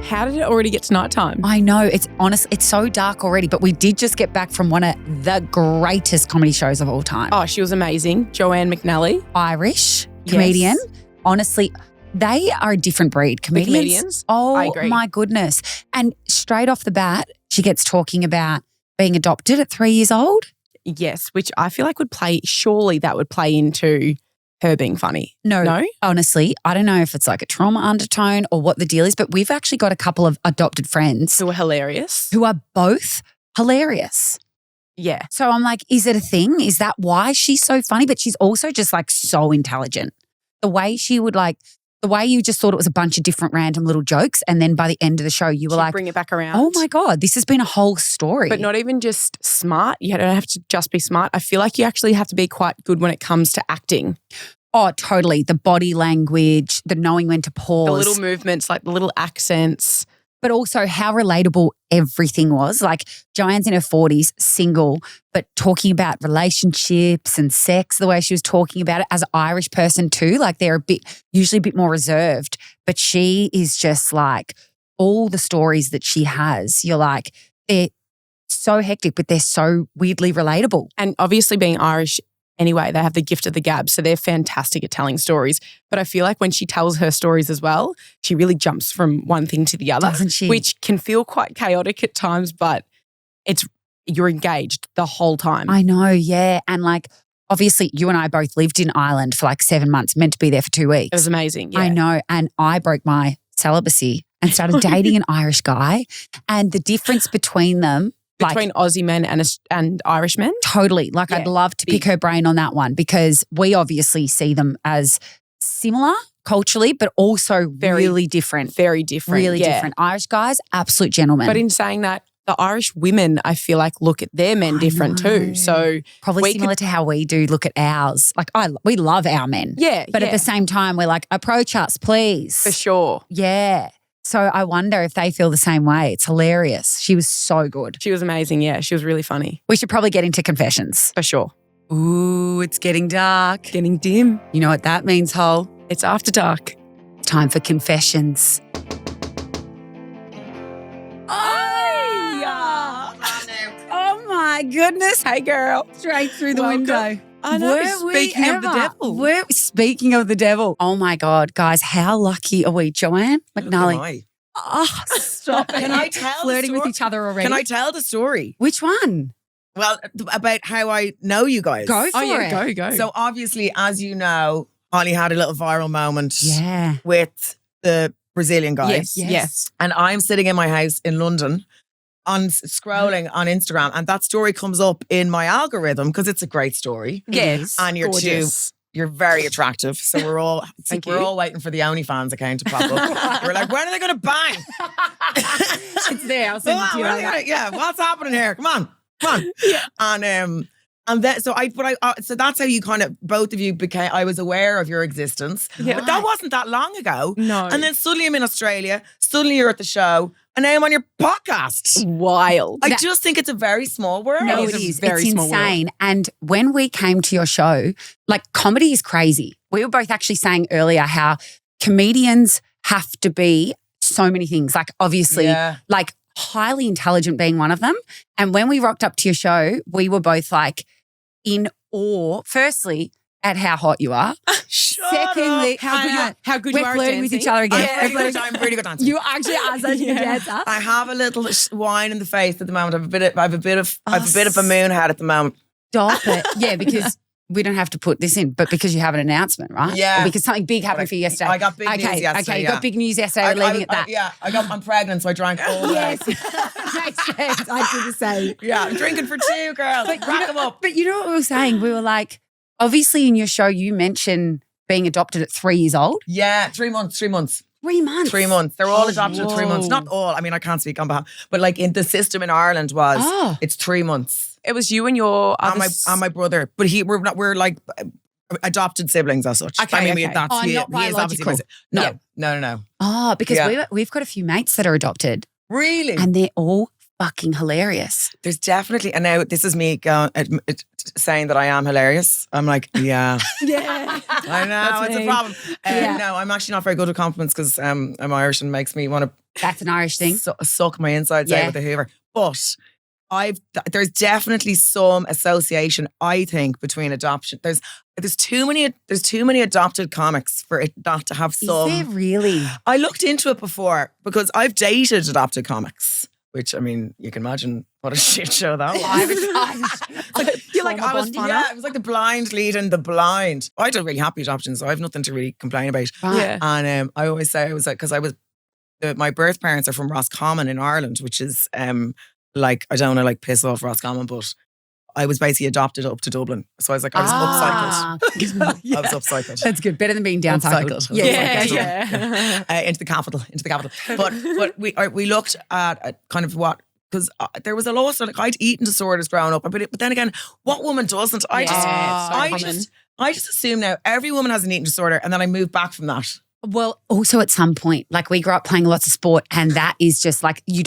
How did it already get to nighttime? I know. It's so dark already, but we did just get back from one of the greatest comedy shows of all time. Oh, she was amazing. Joanne McNally. Irish comedian. Yes. Honestly, they are a different breed. Comedians. Oh, I agree. my goodness. And straight off the bat, she gets talking about being adopted at 3 years old. Yes, which I feel like surely that would play into her being funny. No? Honestly, I don't know if it's like a trauma undertone or what the deal is, but we've actually got a couple of adopted friends Who were hilarious. who are both hilarious. Yeah. So I'm like, is it a thing? Is that why she's so funny? But she's also just like so intelligent. The way you just thought it was a bunch of different random little jokes. And then by the end of the show, you were She'd like, bring it back around. oh my God, this has been a whole story. But not even just smart. You don't have to just be smart. I feel like you actually have to be quite good when it comes to acting. Oh, totally. The body language, the knowing when to pause. The little movements, like the little accents. But also how relatable everything was. Like Joanne's in her 40s, single, but talking about relationships and sex, the way she was talking about it as an Irish person too. Like they're usually a bit more reserved, but she is just like all the stories that she has, you're like, they're so hectic, but they're so weirdly relatable. And obviously being Irish anyway, they have the gift of the gab, so they're fantastic at telling stories. But I feel like when she tells her stories as well, she really jumps from one thing to the other. Doesn't she? Which can feel quite chaotic at times, but you're engaged the whole time. I know, yeah. And like, obviously you and I both lived in Ireland for like 7 months, meant to be there for 2 weeks. It was amazing, yeah. I know. And I broke my celibacy and started dating an Irish guy. And the difference between them, Between Aussie men and Irish men? totally. Like Yeah, I'd love to pick her brain on that one because we obviously see them as similar culturally, but also really different. Very different. Really yeah. different. Irish guys, absolute gentlemen. But in saying that, the Irish women, I feel like, look at their men different too. So probably similar to how we do look at ours. Like we love our men. Yeah. But at the same time, we're like, approach us, please. For sure. Yeah. So I wonder if they feel the same way. It's hilarious. She was so good. She was amazing. Yeah, she was really funny. We should probably get into confessions. For sure. Ooh, it's getting dark. Getting dim. You know what that means, Hole? It's after dark. Time for confessions. Oh my goodness. Hey, girl. Straight through the Welcome. window. I know. Speaking of the devil. Speaking of the devil. Oh my God, guys, how lucky are we? Joanne McNally. Oh, stop it. Can I tell the flirting with story? each other already? Can I tell the story? Which one? Well, about how I know you guys. Go for Oh, yeah, it. go. So obviously, as you know, Holly had a little viral moment Yeah. with the Brazilian guys. Yes. And I'm sitting in my house in London scrolling on Instagram, and that story comes up in my algorithm because it's a great story. Yes. And you're very attractive. So we're all Thank we're you. all waiting for the OnlyFans account to pop up. We're like, when are they going to bang? It's there. I'll send it to you. When are they gonna- yeah, what's happening here? Come on. And then so that's how you kind of both of you became. I was aware of your existence, Yeah. but that wasn't that long ago. No. And then suddenly I'm in Australia. Suddenly you're at the show, and now I'm on your podcast. Wild. I just think it's a very small world. No, It it is is. a very It's small world. insane. And when we came to your show, like comedy is crazy. We were both actually saying earlier how comedians have to be so many things. Like obviously, Yeah. like highly intelligent being one of them. And when we rocked up to your show, we were both like in awe, firstly, at how hot you are. Shut Secondly, up. how good we're you are at flirting with dancing. each other again. I'm really good dancer. You actually are such a good dancer. I have a little wine in the face at the moment. I have a bit of a moon hat at the moment. Stop it. Yeah, because we don't have to put this in, but because you have an announcement, right? Yeah. Or because something big happened for you yesterday. I got big news yesterday. Okay, you yeah. got big news yesterday. We're leaving it that. I'm pregnant, so I drank all day. Yes. Makes sense. I did the same. Yeah, I'm drinking for two, girls. Rack them up. But you know what we were saying? We were like, obviously in your show, you mentioned being adopted at 3 years old. Yeah, 3 months. 3 months. 3 months. They're all adopted at 3 months. whoa. Not all. I mean, I can't speak on behalf. But like in the system in Ireland was, it's 3 months. It was you and your other And my brother. But we're like adopted siblings as such. Okay, I mean, okay. that's Oh, he not is obviously my biological. No. Oh, because Yeah. we've got a few mates that are adopted Really? and they're all fucking hilarious. There's definitely, and now this is me saying that I am hilarious. I'm like, yeah. Yeah. I know, it's a problem. No, I'm actually not very good at compliments because I'm Irish and makes me want to That's an Irish thing. suck my insides out with a hoover. But there's definitely some association, I think, between adoption. There's too many adopted comics for it not to have some. Is there really? I looked into it before because I've dated adopted comics, which, I mean, you can imagine what a shit show that was. You're like, it was like the blind leading the blind. I had a really happy adoption, so I have nothing to really complain about. Right. Yeah. And I always say, I was like, because my birth parents are from Roscommon in Ireland, which is like, I don't want to like piss off Roscommon, but I was basically adopted up to Dublin. So I was like, I was upcycled. I was upcycled. That's good. Better than being downcycled. Into the capital. But we looked at kind of what, because there was a lot of, like, I'd eaten disorders growing up, but then again, what woman doesn't? I just assume now every woman has an eating disorder, and then I moved back from that. Well, also at some point, like we grew up playing lots of sport, and that is just like, you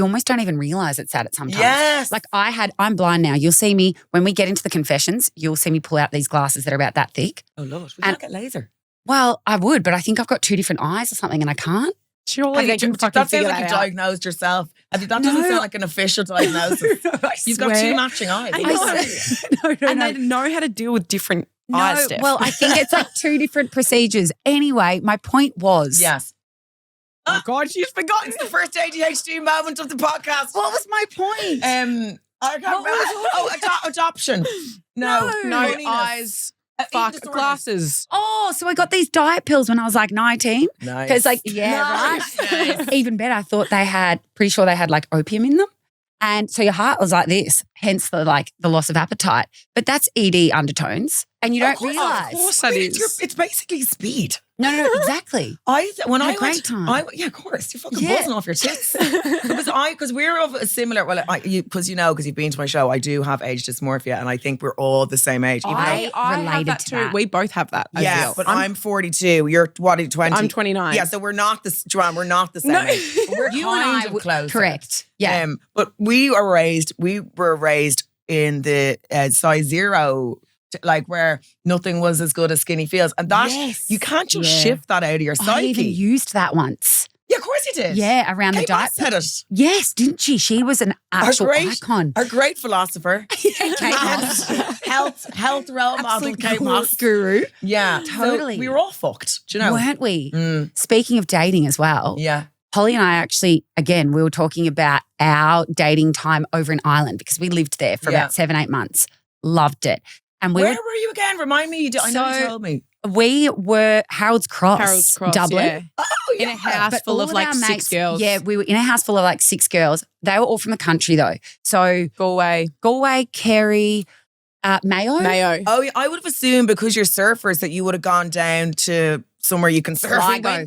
almost don't even realize it's that at some times. Yes. Like I'm blind now. You'll see me, when we get into the confessions, you'll see me pull out these glasses that are about that thick. Oh, Lord. We can't get laser. Well, I would, but I think I've got 2 different eyes or something and I can't. Surely they can fucking that sounds figure like you that out. diagnosed yourself. That doesn't sound like an official diagnosis. You've got 2 matching eyes. And they know how to deal with different eyes, Steph. Well, I think it's like 2 different procedures. Anyway, my point was. Yes. Oh God, she's forgotten the first ADHD moment of the podcast. What was my point? I can't remember. Adoption. No, eyes. Fuck, glasses. Oh, so I got these diet pills when I was like 19. Nice. Because right? Even better, I thought pretty sure they had like opium in them. And so your heart was like this, hence the loss of appetite. But that's ED undertones. And you don't realise. Of course that is. It's basically speed. No, exactly. Great time. Yeah, of course. You're fucking buzzing off your tits. Because we're of a similar, because you've been to my show, I do have age dysmorphia, and I think we're all the same age. I related to that. We both have that. Yeah, but I'm 42. You're what, 20? I'm 29. Yeah, so we're not Joanne, we're not the same age. But we're kind of close. Correct. Yeah. But we were raised in the size 0, like where nothing was as good as skinny feels. And that, you can't just shift that out of your psyche. I even used that once. Yeah, of course you did. Yeah, around Kate the diet. Moss said it. Yes, didn't she? She was an actual icon. Our great philosopher. Kate Moss. health role model, Kate Moss. Guru. Yeah. Totally. So we were all fucked, do you know? Weren't we? Speaking of dating as well. Yeah. Holly and I actually, again, we were talking about our dating time over in Ireland because we lived there for about 7-8 months. Loved it. And where were you again? Remind me. I know you told me. We were Harold's Cross, Dublin. Yeah. Oh, yeah. In a house full of like 6 girls. Yeah, we were in a house full of like 6 girls. They were all from the country though. So Galway, Kerry, Mayo. Oh, yeah, I would have assumed because you're surfers that you would have gone down to somewhere you can surf. Sligo.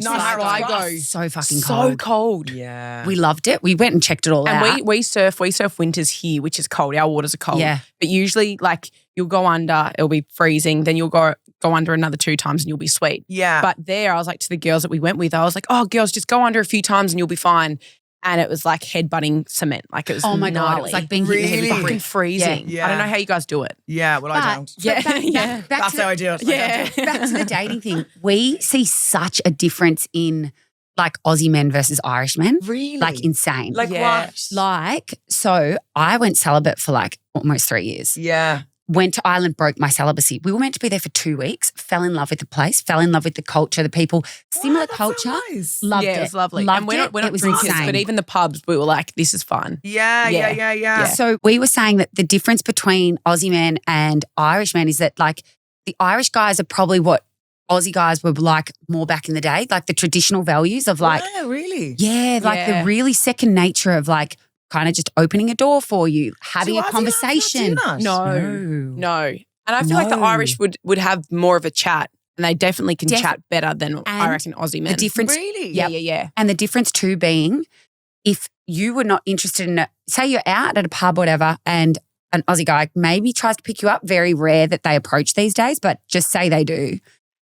So fucking cold. So cold. Yeah. We loved it. We went and checked it all out. And we surf winters here, which is cold. Our waters are cold. Yeah. But usually like you'll go under, it'll be freezing. Then you'll go under another 2 times and you'll be sweet. Yeah. But there I was like to the girls that we went with, I was like, oh girls, just go under a few times and you'll be fine. And it was like headbutting cement. Like it was God, it was like being really fucking freezing. Yeah. I don't know how you guys do it. Yeah, well, I don't. That's how I do it. Yeah. Back to the dating thing. We see such a difference in like Aussie men versus Irish men. Really? Like insane. Like what? Like, so I went celibate for like almost 3 years. Yeah. Went to Ireland, broke my celibacy. We were meant to be there for 2 weeks, fell in love with the place, fell in love with the culture, the people, similar culture. So nice. Loved it. It was lovely. Loved and we're not it was drinkers, insane. but even the pubs, we were like, this is fun. Yeah. So we were saying that the difference between Aussie men and Irish men is that like the Irish guys are probably what Aussie guys were like more back in the day, like the traditional values of like. Wow, really? Yeah, like the really second nature of like kind of just opening a door for you, having a conversation. No. And I feel like the Irish would have more of a chat, and they definitely can chat better than I reckon Aussie men. The difference, really? Yeah. And the difference too being, if you were not interested in it, say you're out at a pub or whatever, and an Aussie guy maybe tries to pick you up, very rare that they approach these days, but just say they do.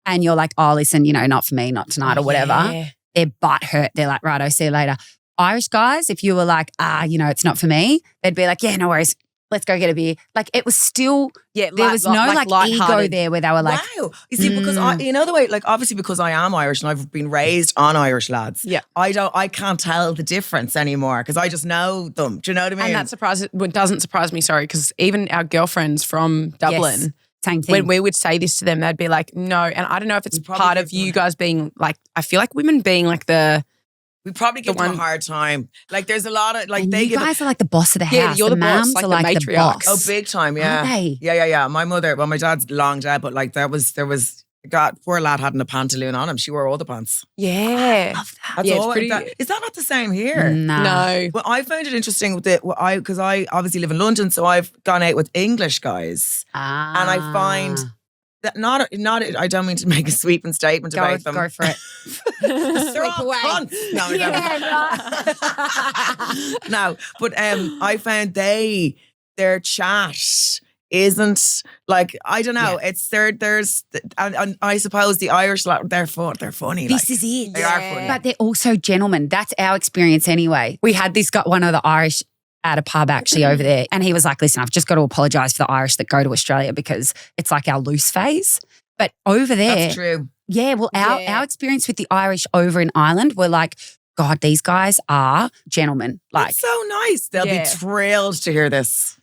And you're like, oh, listen, not for me, not tonight or whatever. Yeah. Their butt hurt. They're like, righto, see you later. Irish guys, if you were like, it's not for me, they'd be like, yeah, no worries. Let's go get a beer. Like it was still, there was no like ego there where they were like, wow. You see, because the way, like obviously because I am Irish and I've been raised on Irish lads. Yeah. I can't tell the difference anymore because I just know them. Do you know what I mean? And that doesn't surprise me, sorry, because even our girlfriends from Dublin, yes, same thing. when we would say this to them, they'd be like, no. And I don't know if it's part of you guys being like, I feel like women being like we probably give them a hard time. Like there's a lot of like and they you guys are like the boss of the house. Yeah, you're the boss, mums like are the like the matriarchs. boss. Oh, big time, yeah. Aren't they? Yeah. My mother, my dad's long dead, but like there was God, poor lad hadn't a pantaloon on him. She wore all the pants. yeah. Love that. That's Yeah, all. it's Is that not the same here? No. Well, I found it interesting with because I obviously live in London, so I've gone out with English guys, and I find that not. I don't mean to make a sweeping statement about them. Go for it. They're all away. cunts. No, no, but I found their chat isn't like, I don't know. Yeah. It's there's and I suppose the Irish they're funny. This like, is it. They are funny. But they're also gentlemen. That's our experience anyway. We had this guy, one of the Irish at a pub actually over there, and he was like, listen, I've just got to apologise for the Irish that go to Australia because it's like our loose phase. But over there, That's true. yeah, well, our experience with the Irish over in Ireland, we're like, God, these guys are gentlemen. Like, It's so nice. They'll be thrilled to hear this.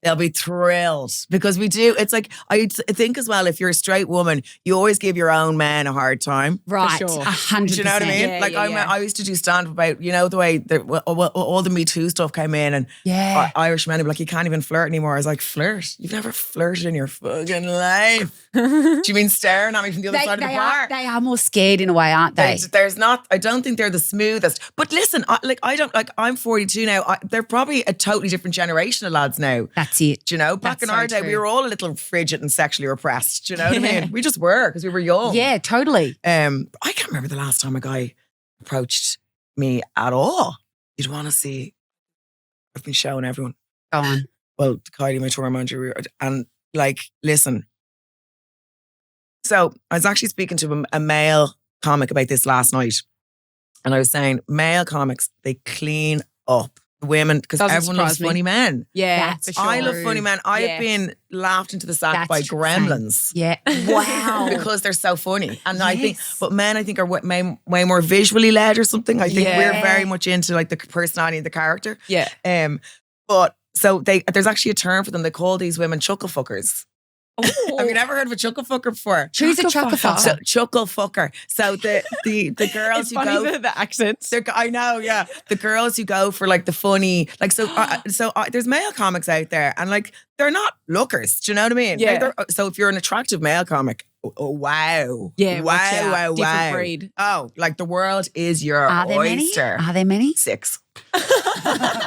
They'll be thrilled because we do. It's like, I think as well, if you're a straight woman, you always give your own man a hard time. right, sure. 100%. Do you know what I mean? Yeah, like yeah. I used to do stand-up about, the way all the Me Too stuff came in, and Yeah. Irish men would be like, you can't even flirt anymore. I was like, flirt? You've never flirted in your fucking life. Do you mean staring at me from the other side of the bar? They are more scared in a way, aren't they? There's not. I don't think they're the smoothest. But listen, I'm 42 now. They're probably a totally different generation of lads now. That's it. Do you know, back in our day, we were all a little frigid and sexually repressed. Do you know what I mean? We just were because we were young. Yeah, totally. I can't remember the last time a guy approached me at all. You'd want to see. I've been showing everyone. Go on. Well, Kylie, my tour manager, and like, listen. So I was actually speaking to a male comic about this last night, and I was saying, male comics, they clean up women because Doesn't everyone loves surprise me. funny men. Yeah, That's for sure. I love funny men. I have Yeah. been laughed into the sack That's by true. gremlins. Yeah. Wow. Because they're so funny. And I think, Yes. but men I think are way more visually led or something. I think Yeah. we're very much into like the personality of the character. Yeah. But so there's actually a term for them. They call these women chuckle fuckers. Have you never heard of a chuckle fucker before? Choose a chuckle fucker. So, chuckle fucker. So the girls It's who funny go, the accents. I know, yeah. The girls who go for like the funny, like there's male comics out there, and like they're not lookers. Do you know what I mean? Yeah. Like, so if you're an attractive male comic, wow, Yeah, watch out. wow, Different wow. breed. Oh, like the world is your Are there many? oyster. Are there many? 6.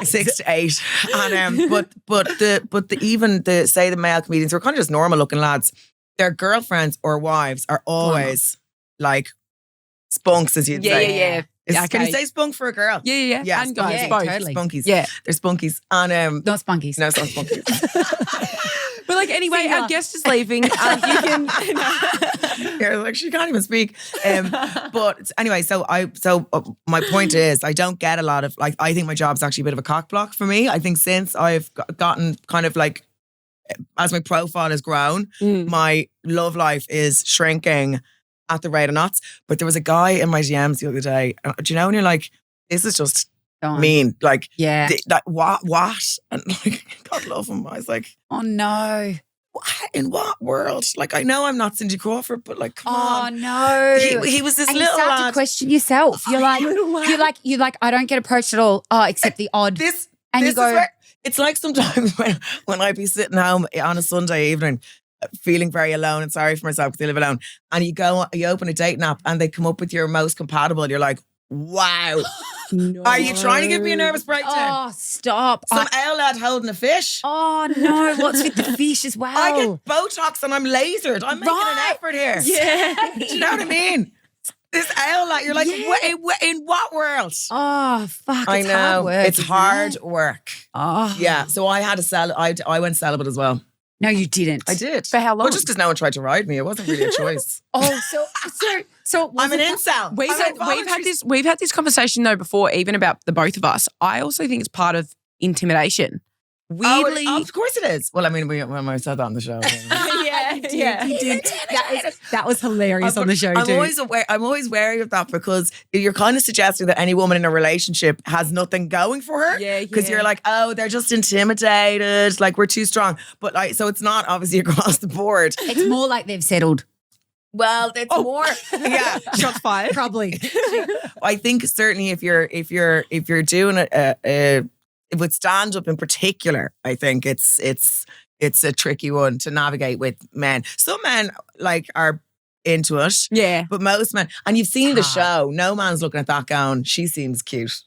6 to 8, and but the male comedians who are kind of just normal looking lads, their girlfriends or wives are always like spunks, as you'd say. Yeah. Can you Okay. say spunk for a girl? Yeah. Yeah, And guys, yeah, both. totally. Spunkies. Yeah. They're spunkies, and Not spunkies. no, it's not spunkies. But like anyway, Singular. our guest is leaving. You can. Yeah, like she can't even speak. But anyway, so my point is, I don't get a lot of like. I think my job's actually a bit of a cock block for me. I think since I've gotten kind of like, as my profile has grown, my love life is shrinking at the rate of knots. But there was a guy in my DMs the other day. Do you know when you're like, this is just Go on. mean? Like, Yeah. like what? And like, God love him. I was like, Oh no. in what world? Like, I know I'm not Cindy Crawford, but like, come Oh on. no. He was this and you little start to lad. question yourself. You're like, you're like, I don't get approached at all. Oh, except the odd. This and this you go, is where, it's like sometimes when I'd be sitting home on a Sunday evening, feeling very alone and sorry for myself because I live alone, and you open a dating app and they come up with your most compatible. You're like, wow. No. Are you trying to give me a nervous breakdown? oh, stop. Some owl lad holding a fish. Oh no, what's with the fish as well? I get Botox and I'm lasered. I'm making Right. an effort here. Yeah. Do you know what I mean? This owl lad, you're like, Yeah. in what world? Oh, fuck. I It's know. hard work. It's isn't hard it? work. Oh. Yeah. So I had to sell. I went celibate as well. No, you didn't. I did. For how long? Well, just because no one tried to ride me. It wasn't really a choice. So I'm an incel. We've had this conversation though before, even about the both of us. I also think it's part of intimidation. Weirdly, of course it is. Well, I mean, we said that on the show. You did. That was hilarious on the show too. I'm always wary of that because you're kind of suggesting that any woman in a relationship has nothing going for her. Yeah. Because you're like, oh, they're just intimidated. Like we're too strong. But like, so it's not obviously across the board. It's more like they've settled. Well, it's more. Yeah, shots fired. Probably. I think certainly if you're doing with stand up in particular, I think it's a tricky one to navigate with men. Some men like are into it. Yeah. But most men, and you've seen the show, no man's looking at that going, she seems cute.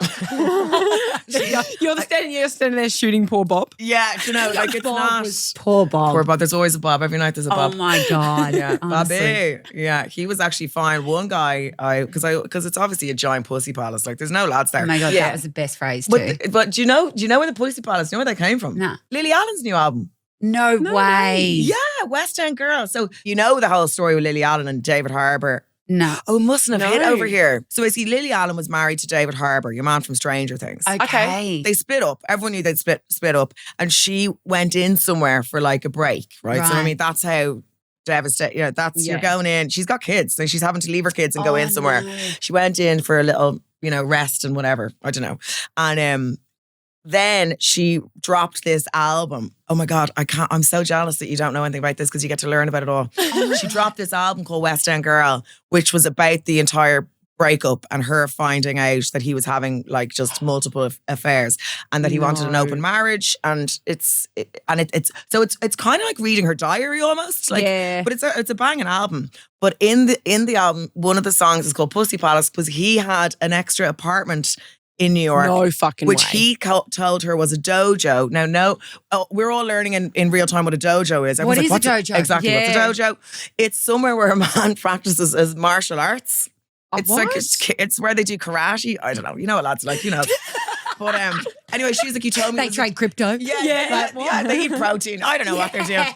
You're standing there shooting poor Bob. Yeah, you know, like it's not. Poor Bob. Poor Bob. There's always a Bob. Every night there's a Bob. Oh my God. Yeah, honestly. Bobby. Yeah, he was actually fine. One guy, because it's obviously a giant pussy palace. Like there's no lads there. Oh my God, yeah. that was the best phrase too. But do you know where the pussy palace? Do you know where they came from? Nah. Lily Allen's new album. No way. Yeah, West End Girl. So you know the whole story with Lily Allen and David Harbour. No. Oh, mustn't have hit over here. So I see Lily Allen was married to David Harbour, your man from Stranger Things. Okay. They split up. Everyone knew they'd split up. And she went in somewhere for like a break, right? So I mean, that's how devastating, you're going in. She's got kids, so she's having to leave her kids and go in somewhere. No. She went in for a little, rest and whatever. I don't know. And then she dropped this album. Oh my God, I'm so jealous that you don't know anything about this because you get to learn about it all. She dropped this album called West End Girl, which was about the entire breakup and her finding out that he was having like just multiple affairs and that he wanted an open marriage. And it's kind of like reading her diary almost. Like, but it's a banging album. But in the album, one of the songs is called Pussy Palace because he had an extra apartment in New York. No fucking which way. he told her was a dojo. Now, we're all learning in real time what a dojo is. What is a dojo? Exactly, what's a dojo? It's somewhere where a man practices as martial arts. It's what? like it's where they do karate. I don't know. You know what lads like, But anyway, she was like, you told me they trade crypto. Yeah, they eat protein. I don't know what they're doing.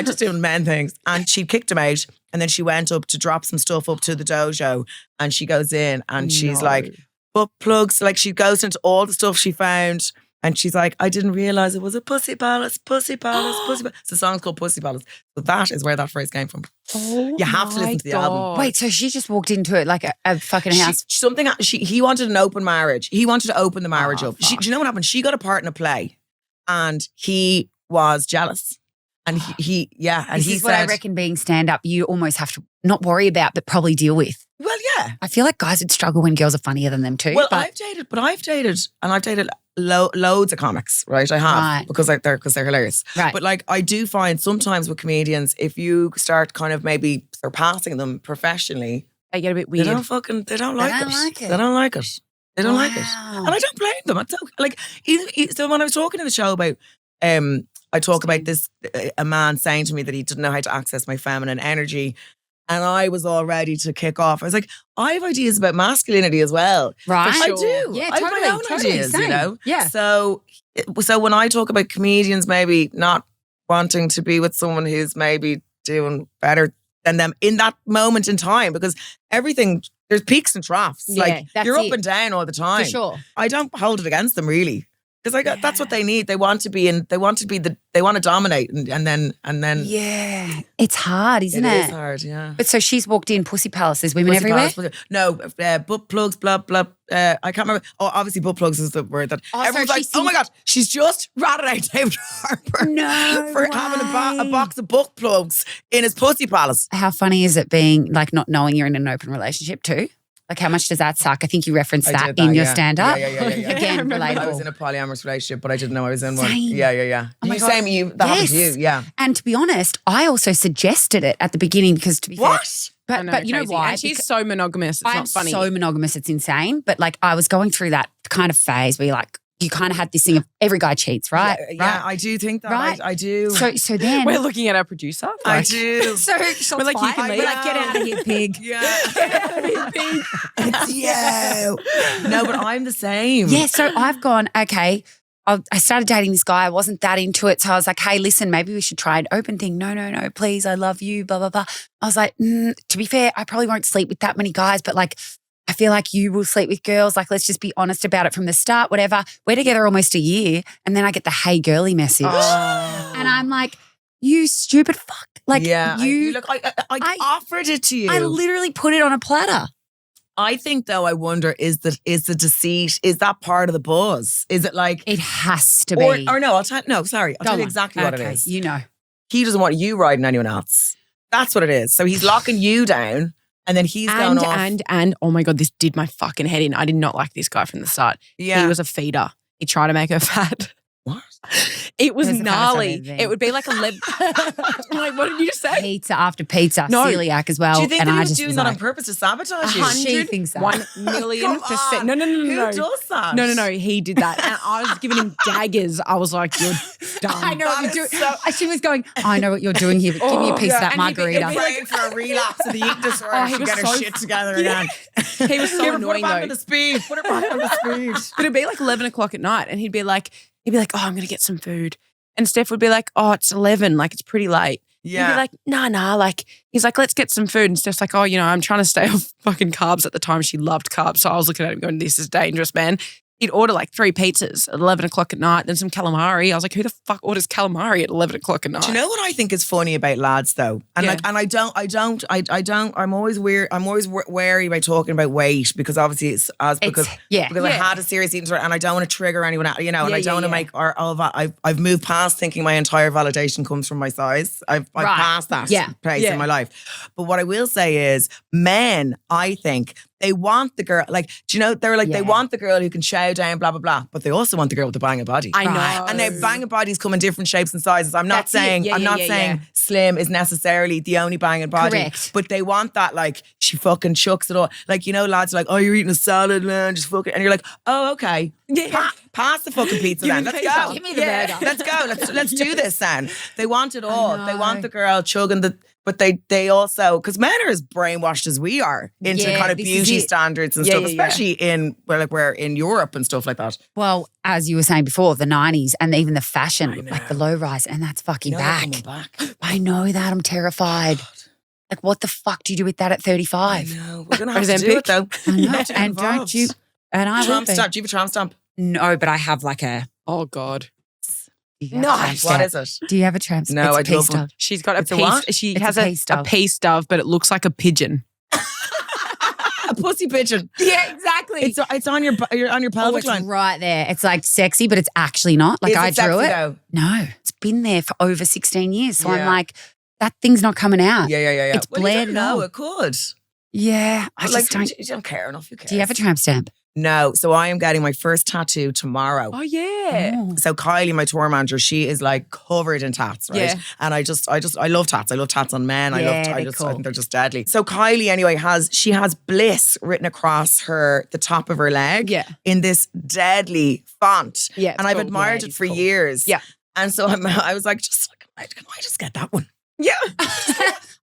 Just doing men things. And she kicked him out. And then she went up to drop some stuff up to the dojo. And she goes in and she's like, butt plugs. Like she goes into all the stuff she found. And she's like, I didn't realize it was a pussy palace, pussy palace, pussy palace. So the song's called Pussy Palace. So that is where that phrase came from. Oh, you have to listen to the album. Wait, so she just walked into it like a fucking house? He wanted an open marriage. He wanted to open the marriage up. Do you know what happened? She got a part in a play and he was jealous. And he This is what I reckon being stand-up, you almost have to not worry about, but probably deal with. Well, yeah. I feel like guys would struggle when girls are funnier than them too. Well, I've dated loads of comics, right? I have because they're hilarious. Right. But like I do find sometimes with comedians, if you start kind of maybe surpassing them professionally, they get a bit weird. They don't like it. They don't like it. They don't like it. And I don't blame them. It's okay. Like so when I was talking in the show about I talk about this a man saying to me that he didn't know how to access my feminine energy. And I was all ready to kick off. I was like, I have ideas about masculinity as well. Right. I do. Yeah, I have my own ideas, same. Yeah. So when I talk about comedians maybe not wanting to be with someone who's maybe doing better than them in that moment in time, because everything, there's peaks and troughs. Yeah, like you're up and down all the time. For sure. I don't hold it against them really. Because that's what they need. They want to dominate and then. Yeah. It's hard, isn't it? It is hard, yeah. But so she's walked in pussy palace. There's women everywhere? No, butt plugs, blah, blah. I can't remember. Oh, obviously butt plugs is the word that everyone's like, oh my God, she's just ratted out David Harbour for having a box of butt plugs in his pussy palace. How funny is it being like not knowing you're in an open relationship too? Like how much does that suck? I think you referenced that in your stand-up. Yeah. Again, relatable. I was in a polyamorous relationship, but I didn't know I was in one. Same. Yeah. Oh my God. That happened to you, yeah. And to be honest, I also suggested it at the beginning because to be fair. But you know why? And she's so monogamous. It's not funny. I'm so monogamous. It's insane. But like I was going through that kind of phase where like you kind of had this thing of every guy cheats, right? Yeah, I do think that. Right? I do. So then we're looking at our producer. I do. So we're like, you can leave. We're like, get out of here, pig. Yeah. It's you. No, but I'm the same. Yeah. So I've gone, okay, I started dating this guy. I wasn't that into it. So I was like, hey, listen, maybe we should try an open thing. No, please. I love you, blah, blah, blah. I was like, to be fair, I probably won't sleep with that many guys, but like, I feel like you will sleep with girls. Like, let's just be honest about it from the start, whatever. We're together almost a year. And then I get the hey girly message. And I'm like, you stupid fuck. Like, I offered it to you. I literally put it on a platter. I think though, I wonder, is the deceit, is that part of the buzz? Is it like it has to be? Or no, I'll tell you exactly what it is. You know. He doesn't want you riding anyone else. That's what it is. So he's locking you down and then he's going off. And oh my God, this did my fucking head in. I did not like this guy from the start. Yeah. He was a feeder. He tried to make her fat. What? It was There's a gnarly. thing. It would be like a like, what did you just say? Pizza after pizza, No. celiac as well. Do you think and that he I was just doing was that like, on purpose to sabotage you? She thinks that. 1,000,000%. No. Who does that? No. He did that. And I was giving him daggers. I was like, you're done. I know what you're doing. She was going, I know what you're doing here, but give me a piece of that And he'd be- margarita. it'd be Praying for a relapse of the eating disorder. Oh, he She was get her so shit together again. He was so Put annoying it back though. on the speed. Put it back on the speed. But it'd be like 11 o'clock at night and he'd be like, oh, I'm going to get some food. And Steph would be like, oh, it's 11, like it's pretty late. Yeah. He'd be like, nah, like, he's like, let's get some food. And Steph's like, oh, I'm trying to stay off fucking carbs at the time. She loved carbs. So I was looking at him going, this is dangerous, man. He'd order like 3 pizzas at 11 o'clock at night, then some calamari. I was like, who the fuck orders calamari at 11 o'clock at night? Do you know what I think is funny about lads though? And Yeah. like, and I don't. I'm always weird. I'm always wary about talking about weight because obviously because I had a serious eating disorder and I don't want to trigger anyone out, and I don't want to make all of that. I've moved past thinking my entire validation comes from my size. I've passed that place in my life. But what I will say is, men, I think, they want the girl, like, do you know, they're like, they want the girl who can chow down, blah, blah, blah. But they also want the girl with the banging body. I know. And their banging bodies come in different shapes and sizes. I'm not saying slim is necessarily the only banging body. Correct. But they want that, like, she fucking chucks it all. Like, lads are like, oh, you're eating a salad, man, just fucking. And you're like, oh, okay. Pass the fucking pizza then. Let's go. Give me the burger. Let's go. Let's do this then. They want it all. They want the girl chugging but they also, because men are as brainwashed as we are into kind of beauty standards and stuff, especially in we're in Europe and stuff like that. Well, as you were saying before, the 90s and even the fashion, like the low rise, and that's fucking back. I know that. I'm terrified. Like, what the fuck do you do with that at 35? I know. We're going to have to do it though. I know. And don't you, and I will Tramp be. stamp. Do you have a tramp stamp? No, but I have like a. Oh, God. Nice. What is it? Do you have a tramp stamp? No, I it's a don't. pea stub. She's got It's a a piece. what? She It's has a a pea stub. pea stub, but it looks like a pigeon. A pussy pigeon. Yeah, exactly. It's on your pelvic It's line. right there. It's like sexy, but it's actually not. Like Is I it drew sexy it. though? No, it's been there for over 16 years. So I'm Yeah. like, that thing's not coming out. Yeah. It's Well, blared you and don't know. all. It could. Yeah, I But, just don't. You don't care enough. Who cares? Do you have a tramp stamp? No. So I am getting my first tattoo tomorrow. Oh, yeah. Oh. So Kylie, my tour manager, she is like covered in tats, right? Yeah. And I love tats. I love tats on men. Yeah, I they're cool. think they're just deadly. So Kylie, anyway, has bliss written across the top of her leg, Yeah. in this deadly font. Yeah, it's and I've cool. admired Yeah, it it's for cool. years. Yeah. And so I was like, can I just get that one? Yeah.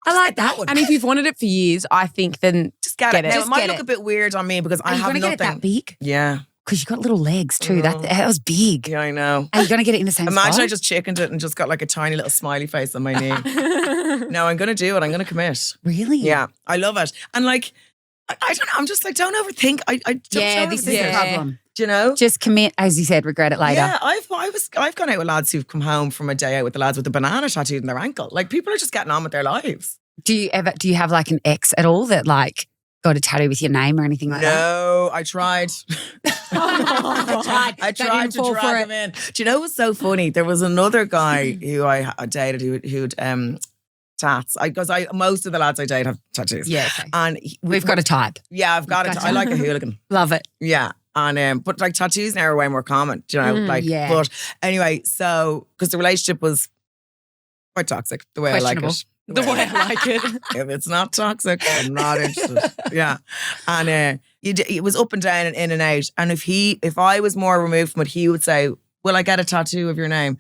I like that one. And if you've wanted it for years, I think then Just get Get it. it. Now, Just it might get look it. a bit weird on me because I Are you have going to nothing. get it that big? Yeah. Because you've got little legs too. That was big. Yeah, I know. Are you going to get it in the same Imagine spot? I just chickened it and just got like a tiny little smiley face on my knee. No, I'm going to do it. I'm going to commit. Really? Yeah, I love it. And like, I don't know. I'm just like, don't overthink. I don't Yeah, this is overthink the it. problem. Do you know? Just commit, as you said, regret it later. Yeah, I've gone out with lads who've come home from a day out with the lads with the banana tattooed in their ankle. Like, people are just getting on with their lives. Do you have like an ex at all that like got a tattoo with your name or anything like that? No, I tried. I tried to drag him in. Do you know what's so funny? There was another guy who I dated who'd tats. Because most of the lads I date have tattoos. Yeah, okay. And We've got a type. Yeah, I've got it. I like a hooligan. Love it. Yeah. And but like tattoos now are way more common, do you know? yeah. But anyway, so because the relationship was quite toxic, the way I like it. Questionable. the way I like it. If it's not toxic, I'm not interested. Yeah. And it was up and down and in and out. And if I was more removed from it, he would say, will I get a tattoo of your name?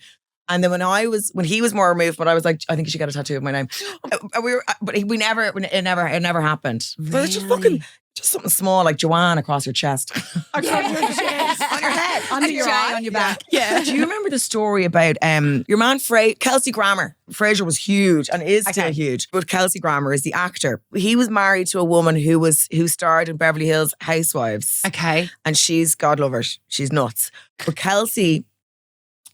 And then when he was more removed, but I was like, I think you should get a tattoo of my name. It never happened. But it's just Really? just something small like Joanne across your chest. Across your chest. I your head. Under your eye, eye. on your back. Yeah. Do you remember the story about your man Kelsey Grammer? Fraser was huge and is still huge, but Kelsey Grammer is the actor. He was married to a woman who starred in Beverly Hills Housewives. Okay. And she's, God love her, she's nuts. But Kelsey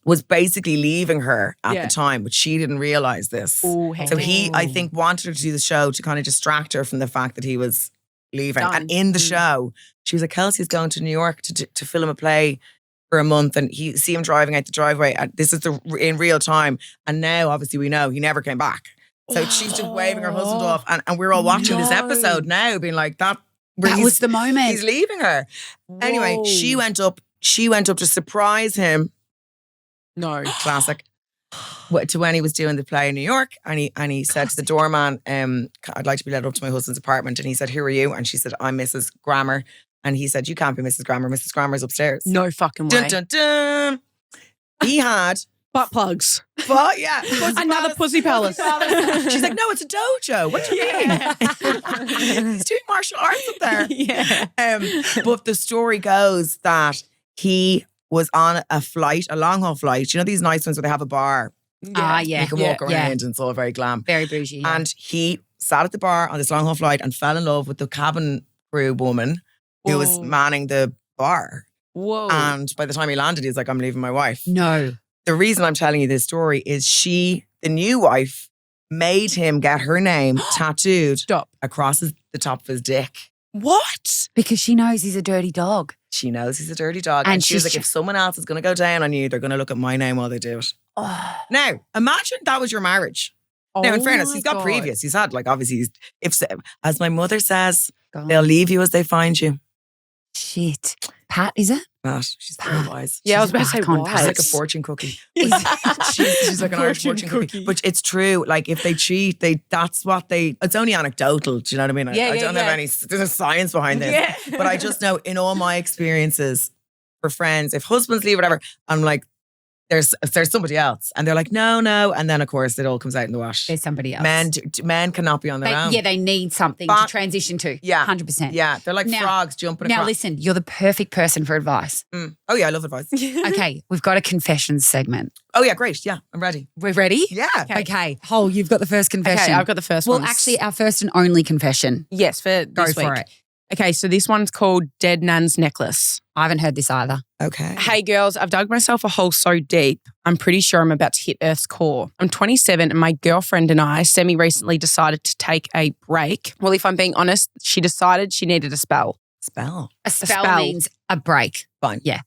was basically leaving her at the time, but she didn't realise this. Ooh, So he, I think, wanted her to do the show to kind of distract her from the fact that he was leaving. Done. And in the show, she was like, Kelsey's going to New York to film a play for a month, and he see him driving out the driveway. And this is in real time. And now, obviously, we know he never came back. So she's just waving her husband off, and we're all watching this episode now, being like, that was the moment. He's leaving her. Anyway, she went up to surprise him. No. Classic. To when he was doing the play in New York, and he said to the doorman, I'd like to be let up to my husband's apartment. And he said, who are you? And she said, I'm Mrs. Grammer. And he said, you can't be Mrs. Grammer. Mrs. Grammer's upstairs. No fucking way. Dun, dun, dun. He had Butt plugs. but yeah, Another pussy palace. She's like, no, it's a dojo. What do you mean? He's doing martial arts up there. Yeah. But the story goes that he was on a long haul flight. You know these nice ones where they have a bar? Yeah. You can walk around and it's all very glam. Very bougie. Yeah. And he sat at the bar on this long haul flight and fell in love with the cabin crew woman who was manning the bar. Whoa. And by the time he landed, he was like, I'm leaving my wife. No. The reason I'm telling you this story is the new wife, made him get her name tattooed across the top of his dick. What? Because she knows he's a dirty dog. She knows he's a dirty dog. And And she was like, if someone else is going to go down on you, they're going to look at my name while they do it. Oh. Now, imagine that was your marriage. Now, in fairness, he's got previous. He's had, like, obviously, as my mother says, they'll leave you as they find you. Shit. Pat, is it? Pat, she's very wise. Yeah, I was about to say back on wise. She's like a fortune cookie. Yeah. She's like an Irish fortune cookie. But it's true. Like, if they cheat, that's what it's only anecdotal. Do you know what I mean? I don't have there's no science behind this. Yeah. But I just know in all my experiences for friends, if husbands leave, whatever, I'm like, there's somebody else. And they're like, no. And then, of course, it all comes out in the wash. There's somebody else. Men cannot be on their own. Yeah, they need something to transition to. Yeah. 100%. Yeah, they're like frogs jumping across. Now, listen, you're the perfect person for advice. Oh, yeah, I love advice. Okay, we've got a confessions segment. Oh, yeah, great. Yeah, I'm ready. We're ready? Yeah. Okay. Hole, you've got the first confession. Okay, I've got the first one. Well, actually, our first and only confession. Yes, for Go this for week. it. Okay, so this one's called Dead Nan's Necklace. I haven't heard this either. Okay. Hey girls, I've dug myself a hole so deep, I'm pretty sure I'm about to hit Earth's core. I'm 27 and my girlfriend and I semi-recently decided to take a break. Well, if I'm being honest, she decided she needed a spell. Spell. A spell means a break. Fine. Yeah.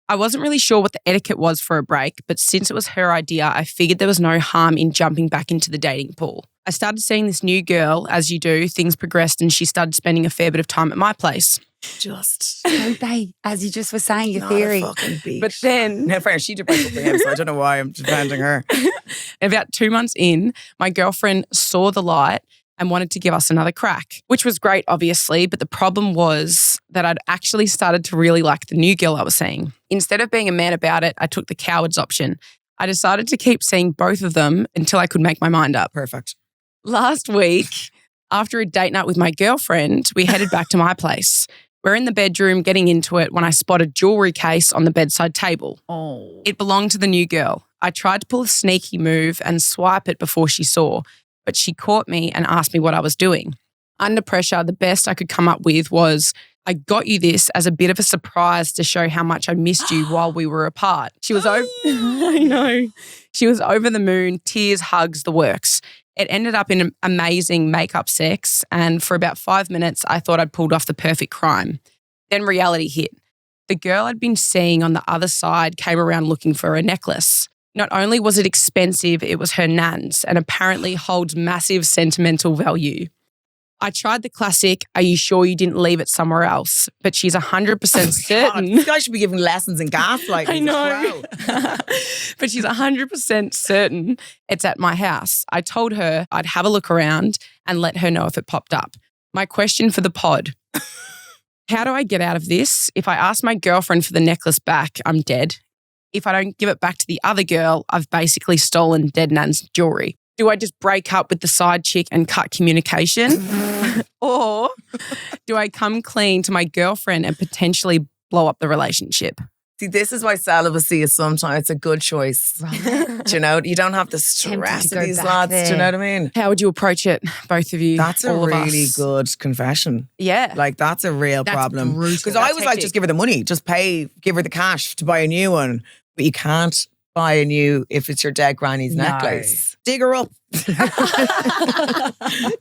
I wasn't really sure what the etiquette was for a break, but since it was her idea, I figured there was no harm in jumping back into the dating pool. I started seeing this new girl, as you do, things progressed and she started spending a fair bit of time at my place. Just So they, as you just were saying, your not theory. a fucking beat. But then, No, fair. She did break up with him, so I don't know why I'm defending her. about 2 months in, my girlfriend saw the light and wanted to give us another crack, which was great, obviously. But the problem was that I'd actually started to really like the new girl I was seeing. Instead of being a man about it, I took the coward's option. I decided to keep seeing both of them until I could make my mind up. Perfect. Last week, after a date night with my girlfriend, we headed back to my place. We're in the bedroom getting into it when I spot a jewelry case on the bedside table. Oh. It belonged to the new girl. I tried to pull a sneaky move and swipe it before she saw, but she caught me and asked me what I was doing. Under pressure, the best I could come up with was, I got you this as a bit of a surprise to show how much I missed you while we were apart. She was over, I know. She was over the moon, tears, hugs, the works. It ended up in an amazing makeup sex, and for about 5 minutes, I thought I'd pulled off the perfect crime. Then reality hit. The girl I'd been seeing on the other side came around looking for a necklace. Not only was it expensive, it was her nan's and apparently holds massive sentimental value. I tried the classic, are you sure you didn't leave it somewhere else? But she's 100% certain. This guy should be giving lessons in gaslighting. I know. But she's 100% certain it's at my house. I told her I'd have a look around and let her know if it popped up. My question for the pod. How do I get out of this? If I ask my girlfriend for the necklace back, I'm dead. If I don't give it back to the other girl, I've basically stolen Dead Nan's jewelry. Do I just break up with the side chick and cut communication? Or do I come clean to my girlfriend and potentially blow up the relationship? See, this is why celibacy is sometimes it's a good choice. Right. Do you know? You don't have the Tempted stress to of go these back lads. Do you there. know what I mean? How would you approach it, both of you? That's a all of really us? good confession. Yeah. Like, that's a real That's problem. brutal. Because I That's was like, hectic. just give her the money. Just give her the cash to buy a new one. But you can't buy a new if it's your dead granny's No. necklace. Dig her up.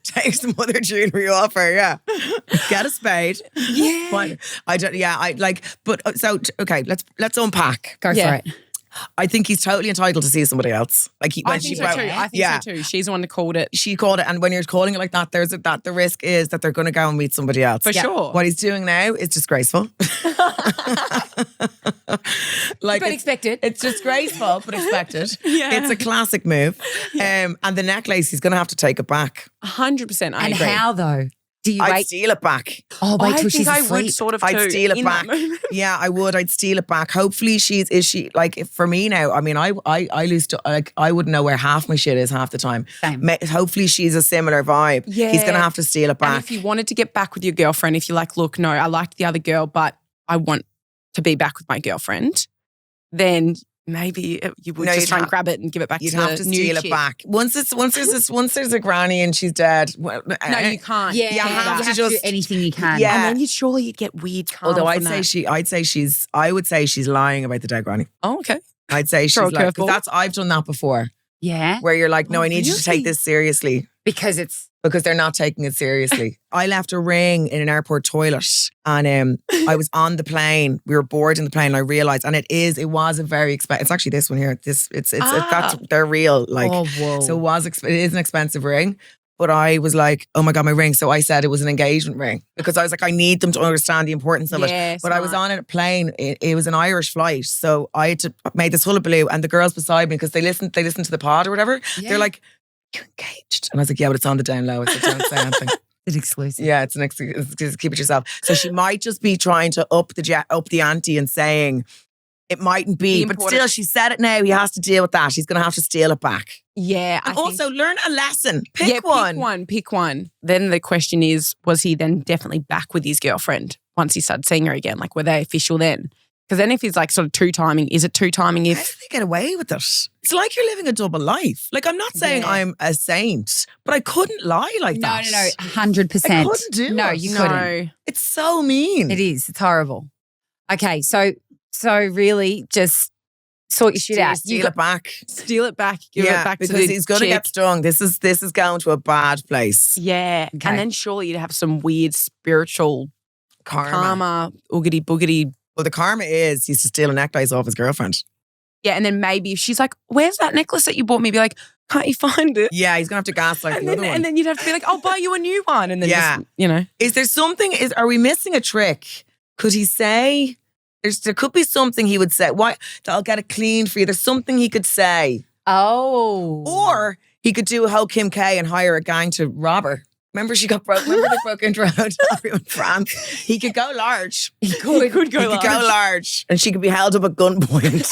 Take some other jewelry off her, yeah. Get a spade. Yeah. But I don't, yeah, I like, but so, okay, let's unpack. Go Yeah. for it. I think he's totally entitled to see somebody else. Like, I when think she so wrote- too. I think yeah. so too. She's the one that called it. She called it, and when you're calling it like that, the risk is that they're going to go and meet somebody else. For sure. What he's doing now is disgraceful. Like, But expected. it's disgraceful, but expected. Yeah. It's a classic move. And the necklace, he's going to have to take it back. 100%. I And agree. how though? Do you I'd wait? steal it back. Oh, wait I till think she's I asleep. would sort of I'd too, steal it in that back. moment. Yeah, I would. I'd steal it back. Hopefully, is she like, if for me now? I mean, I used to like, I wouldn't know where half my shit is half the time. Same. Hopefully, she's a similar vibe. Yeah. He's gonna have to steal it And back. if you wanted to get back with your girlfriend, if you're like, look, no, I liked the other girl, but I want to be back with my girlfriend, then maybe you would No, just you'd try and ha- grab it and give it back You'd to have the to new steal it chick. back. Once there's a granny and she's dead. Well, No, you can't. Yeah, You you have have to to do just- anything you can. Yeah. And then you'd surely you'd get weird karma Although from that. I would say she's lying about the dead granny. Oh, okay. I'd say she's Throw a like, curveball. because I've done that before, Yeah. where you're like, no, Oh, I need you to really? take this seriously. Because it's Because they're not taking it seriously. I left a ring in an airport toilet, and I was on the plane. We were bored in the plane, and I realized, and it was a very expensive. It's actually this one here. They're real. Like, oh whoa. so it is an expensive ring. But I was like, oh my God, my ring. So I said it was an engagement ring because I was like, I need them to understand the importance of it. Yeah, But I was smart. on a plane. It was an Irish flight. So I had to make this hullabaloo, and the girls beside me, because they listened to the pod or whatever. Yeah. They're like, you're engaged. And I was like, yeah, but it's on the down low. I said, don't say anything. It's exclusive. Yeah, it's keep it yourself. So she might just be trying to up the ante and saying it mightn't be, The but important- still, she said it now. He has to deal with that. She's going to have to steal it back. Yeah. And also learn a lesson. Pick yeah, one. Pick one. Then the question is, was he then definitely back with his girlfriend once he started seeing her again? Like, were they official then? Because then if he's like sort of two-timing, is it two-timing How if... do they get away with it? It's like you're living a double life. Like, I'm not saying Yeah. I'm a saint, but I couldn't lie like No, that. no, 100%. I couldn't do No, it. you No. couldn't. It's so mean. It is. It's horrible. Okay, so really just sort your shit out. Steal You got it back. Steal it back, give it back to because the he's going to chick. get stung. This is going to a bad place. Yeah. Okay. And then surely you'd have some weird spiritual karma, oogity boogity. Well, the karma is he's to steal a necklace off his girlfriend. Yeah. And then maybe if she's like, where's that necklace that you bought me? Be like, can't you find it? Yeah, he's going to have to gaslight And the then, other one. and then you'd have to be like, I'll buy you a new one. And then Yeah. just, you know. Is there something? Are we missing a trick? Could he say? There could be something he would say. Why? I'll get it cleaned for you. There's something he could say, Oh. or he could do a whole Kim K and hire a gang to rob her. Remember they broke into her hotel room in France. He could go large. He could. He could go He could go large, and she could be held up at gunpoint.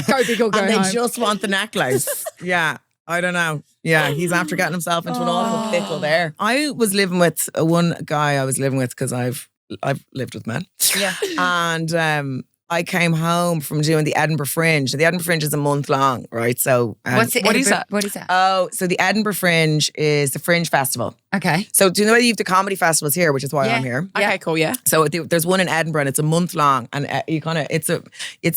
Go big or go and they home. just want the necklace. Yeah. I don't know. Yeah, he's after getting himself into an awful pickle there. I was living with one guy I was living with because I've lived with men. Yeah. And I came home from doing the Edinburgh Fringe. The Edinburgh Fringe is a month long, right? So What's it? what is that? What is that? Oh, so the Edinburgh Fringe is the Fringe Festival. Okay. So do you know you have the comedy festivals here, which is why Yeah. I'm here. Yeah. Okay, cool. Yeah. So there's one in Edinburgh, and it's a month long, and you kind of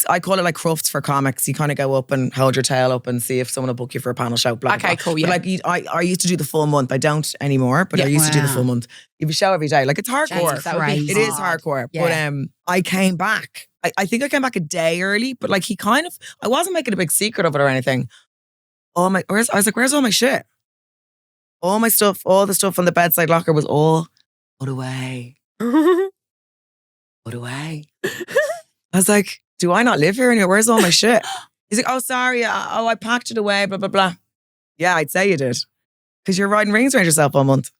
I call it like crufts for comics. You kind of go up and hold your tail up and see if someone will book you for a panel show. Blah, blah, Okay, blah. cool, But yeah. like I used to do the full month. I don't anymore, but I Yeah. used to do the Wow. full month. You have a show every day. Like it's hardcore. Jesus, that would be It is hard. hardcore. Yeah. But I came back. I think I came back a day early, but like I wasn't making a big secret of it or anything. I was like, where's all my shit? All my stuff, all the stuff on the bedside locker was all put away. Put away. I was like, do I not live here anymore? Where's all my shit? He's like, oh, sorry. I packed it away, blah, blah, blah. Yeah, I'd say you did. Because you're riding rings around yourself all month.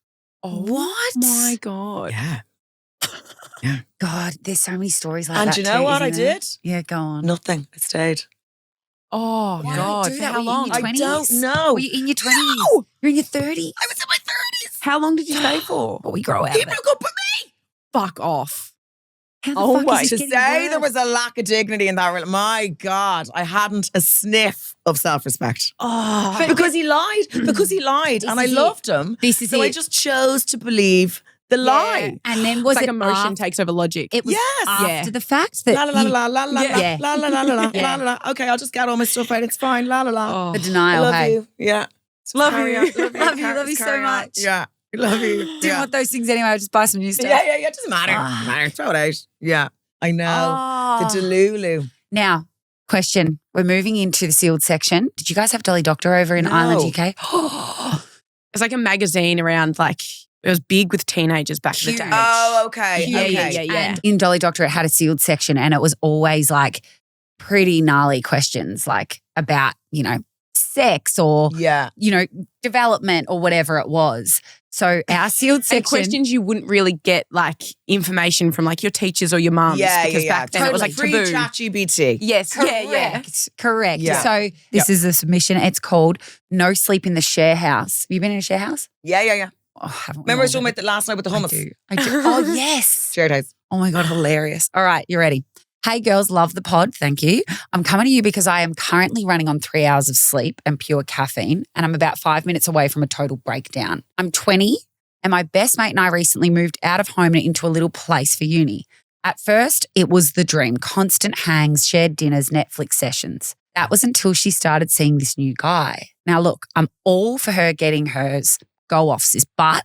Oh What? my God. Yeah. God, there's so many stories like And that. do you know too, what I isn't there? did? Yeah, go on. Nothing. I stayed. Oh, Why God. do For that? how Were you in long? your I 20s? don't know. Were you in your 20s? No. You're in your 30s? I was in my 30s. How long did you stay for? But we grow out He of it. broke up with me. Fuck off. How the Oh fuck my- is To this say getting there worse? was a lack of dignity in that, my God, I hadn't a sniff of self-respect. Oh, Because he lied. Because he lied. And I is it. loved him. This is so I it. just chose to believe the lie. And then it's was like it emotion after, takes over logic. it was Yes. after Yeah. the fact that La la la you- la la la Yeah. la la la la la Yeah. la la. Okay, I'll just get all my stuff out. It's fine. La la la. Oh. the I denial, love hey. you. Yeah. Love Carry you. on. Love you so Carry on. much. Yeah. I love you. Didn't Yeah. want those things anyway. I'll just buy some new stuff. Yeah. It doesn't matter. Ah. Doesn't matter. Throw it out. Yeah. I know. Oh. The Delulu. Now, question. We're moving into the sealed section. Did you guys have Dolly Doctor over in No. Ireland, UK? It's like a magazine around it was big with teenagers back in the Huge. day. Oh, okay. Yeah, okay. yeah. And in Dolly Doctor, it had a sealed section and it was always like pretty gnarly questions like about, sex or, Yeah. development or whatever it was. So our sealed section. And questions you wouldn't really get information from your teachers or your mums. Yeah, because yeah, back then it was like free taboo. ChatGPT. Yes, Correct. yeah. Correct. Yeah. So this is a submission. It's called No Sleep in the Share House. Have you been in a share house? Yeah. Oh, haven't we Remember I was all talking about the last night with the been? hummus? I do. Oh, yes. Shared house. Oh my God, hilarious. All right, you ready? Hey girls, love the pod. Thank you. I'm coming to you because I am currently running on 3 hours of sleep and pure caffeine, and I'm about 5 minutes away from a total breakdown. I'm 20, and my best mate and I recently moved out of home and into a little place for uni. At first, it was the dream, constant hangs, shared dinners, Netflix sessions. That was until she started seeing this new guy. Now look, I'm all for her getting hers go off, sis, but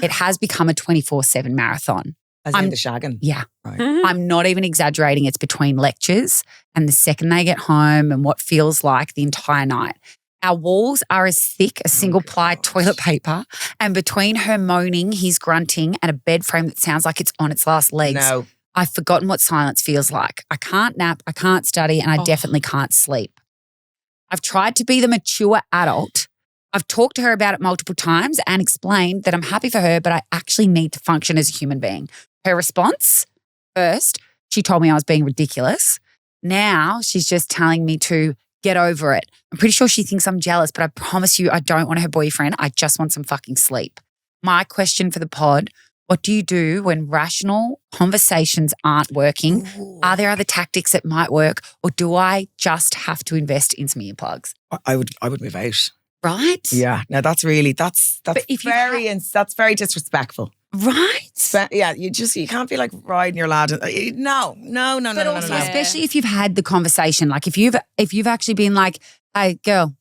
it has become a 24/7 marathon. As in the shagging. Yeah. Right. I'm not even exaggerating. It's between lectures and the second they get home and what feels like the entire night. Our walls are as thick as single-ply toilet paper, and between her moaning, his grunting, and a bed frame that sounds like it's on its last legs, No. I've forgotten what silence feels like. I can't nap, I can't study, and I definitely can't sleep. I've tried to be the mature adult. I've talked to her about it multiple times and explained that I'm happy for her, but I actually need to function as a human being. Her response, first, she told me I was being ridiculous. Now she's just telling me to get over it. I'm pretty sure she thinks I'm jealous, but I promise you I don't want her boyfriend. I just want some fucking sleep. My question for the pod, what do you do when rational conversations aren't working? Are there other tactics that might work, or do I just have to invest in some earplugs? I would move out. Right? Yeah. No, that's But if you that's very disrespectful. Right? Yeah, you can't be riding your lad. No. But also, no. especially if you've had the conversation, like if you've actually been like, hey, girl,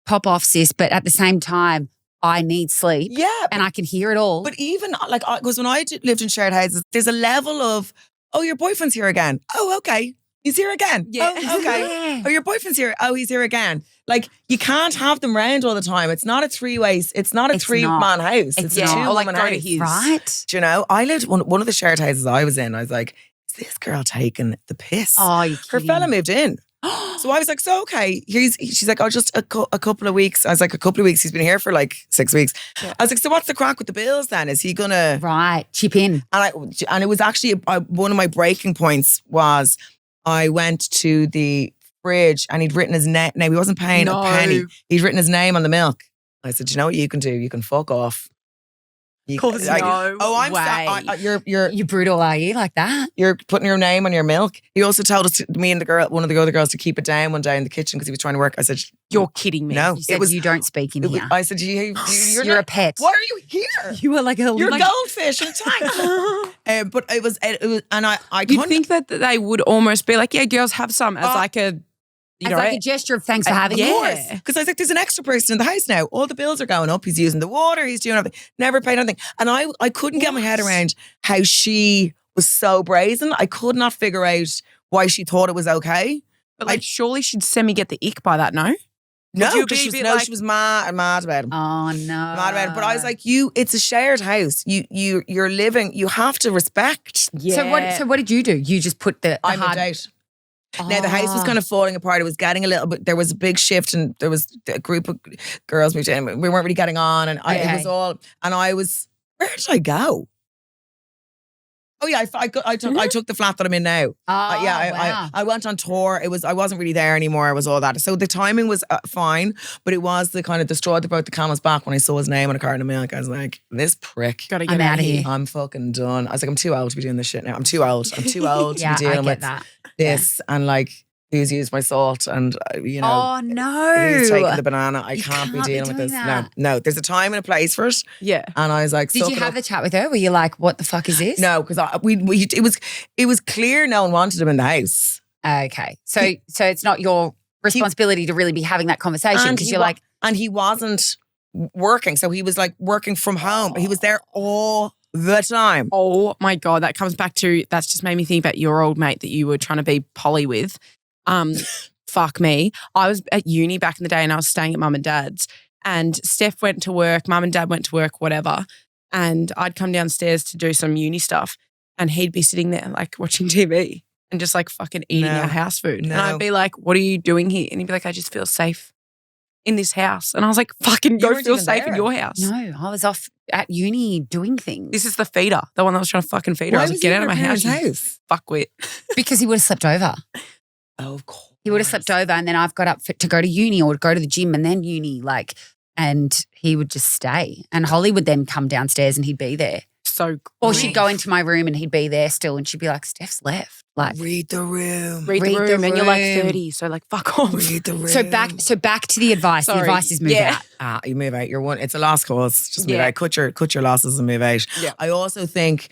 pop off, sis, but at the same time, I need sleep. Yeah. And I can hear it all. But even because when I lived in shared houses, there's a level of, oh, your boyfriend's here again. Oh, okay. He's here again. Yeah. Oh, okay. Yeah. Oh, your boyfriend's here. Oh, he's here again. You can't have them round all the time. It's not a three-way. It's not a It's three-man house. It's a not. two-woman go to house. his. Right? Do you know? I lived one of the shared houses I was in. I was like, is this girl taking the piss? Oh, you Her fella moved in. So I was like, so okay. She's like, oh, just a couple of weeks. I was like, a couple of weeks. He's been here for 6 weeks. Yeah. I was like, so what's the crack with the bills then? Is he gonna? Right. Chip in. And it was actually one of my breaking points was I went to the fridge and he'd written his name. Now he wasn't paying No. a penny. He'd written his name on the milk. I said, you know what you can do? You can fuck off. You Cause no I'm way. you're brutal, are you? Like that? you're putting your name on your milk. He also told us, me and one of the other girls, to keep it down one day in the kitchen because he was trying to work. I said, You're kidding me. no. You said you don't speak in here. I said, you're You're not, a pet. why are you here? You were like a You're a goldfish in a tank. But it was, and I You'd couldn't. think that they would almost be like, yeah, girls have some as It's like a gesture of thanks for having yeah. yours. Because I was like, there's an extra person in the house now. All the bills are going up. He's using the water. He's doing everything. Never paid anything. And I couldn't get my head around how she was so brazen. I could not figure out why she thought it was okay. But surely she'd semi get the ick by that, no? No, you because be a she was, bit no, like- she was mad about him. Oh no. Mad about it. But I was like, it's a shared house. You're living, you have to respect. So what did you do? You just put the I moved hard out. Now the house was kind of falling apart. It was getting a little bit. There was a big shift, and there was a group of girls moved in. We weren't really getting on, and it was all. And I was, where did I go? Oh yeah, I took the flat that I'm in now. Oh, Yeah, wow. I went on tour. I wasn't really there anymore. It was all that. So the timing was fine, but it was the kind of the straw that broke the camel's back when I saw his name on a carton of milk. I was like, this prick. Gotta get I'm out of here. I'm fucking done. I was like, I'm too old to be doing this shit now. I'm too old. I'm too old to Yeah, be dealing I get with that. this and like who's used my salt and you know. Oh no. Who's taking the banana? I You can't be can't be dealing with doing this. that. No. There's a time and a place for it. Yeah. And I was like, Did suck you it have up. the chat with her? Were you like, what the fuck is this? No, because it was clear no one wanted him in the house. Okay. So it's not your responsibility to really be having that conversation because you're like, and he wasn't working, so he was like working from home. He was there all the time. Oh my God, that comes back to, that's just made me think about your old mate that you were trying to be poly with. Fuck me. I was at uni back in the day and I was staying at mum and dad's and Steph went to work, mum and dad went to work, whatever. And I'd come downstairs to do some uni stuff and he'd be sitting there like watching TV and just like fucking eating our house food. No. And I'd be like, what are you doing here? And he'd be like, I just feel safe in this house. And I was like, fucking go weren't feel even safe in there. your house. no, I was off at uni doing things. This is the feeder, the one that was trying to fucking feed her. I was like, get out of my house, you house. fuckwit. because he would have slept over. Oh, of course. He would have slept over and then I've got up to go to uni or to go to the gym and then uni, like, and he would just stay. And Holly would then come downstairs and he'd be there. So Or great. she'd go into my room and he'd be there still and she'd be like, Steph's left. Like, Read the room. read the Read the room and you're like room. 30, so like fuck off. Read the room. so back to the advice. The Sorry. advice is move Yeah. out. You move out. You're one. It's a lost cause. Just move Yeah. out. Cut your losses and move out. Yeah. I also think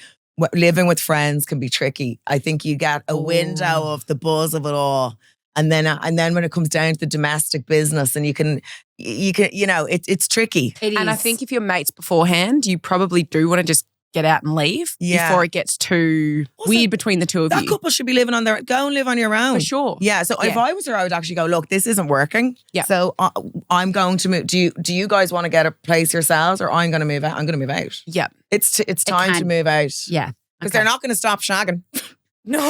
living with friends can be tricky. I think you get a window of the buzz of it all. And then when it comes down to the domestic business and you can, it's tricky. It is. And I think if you're mates beforehand, you probably do want to just get out and leave before it gets too Also, weird between the two of That you. couple should be living on their, go and live on your own. For sure. Yeah. So if Yeah. I was her, I would actually go, look, this isn't working. Yeah. So I'm going to move. Do you guys want to get a place yourselves or I'm going to move out? I'm going to move out. Yeah. It's time to can- move out. yeah. Because Okay. they're not going to stop shagging. No.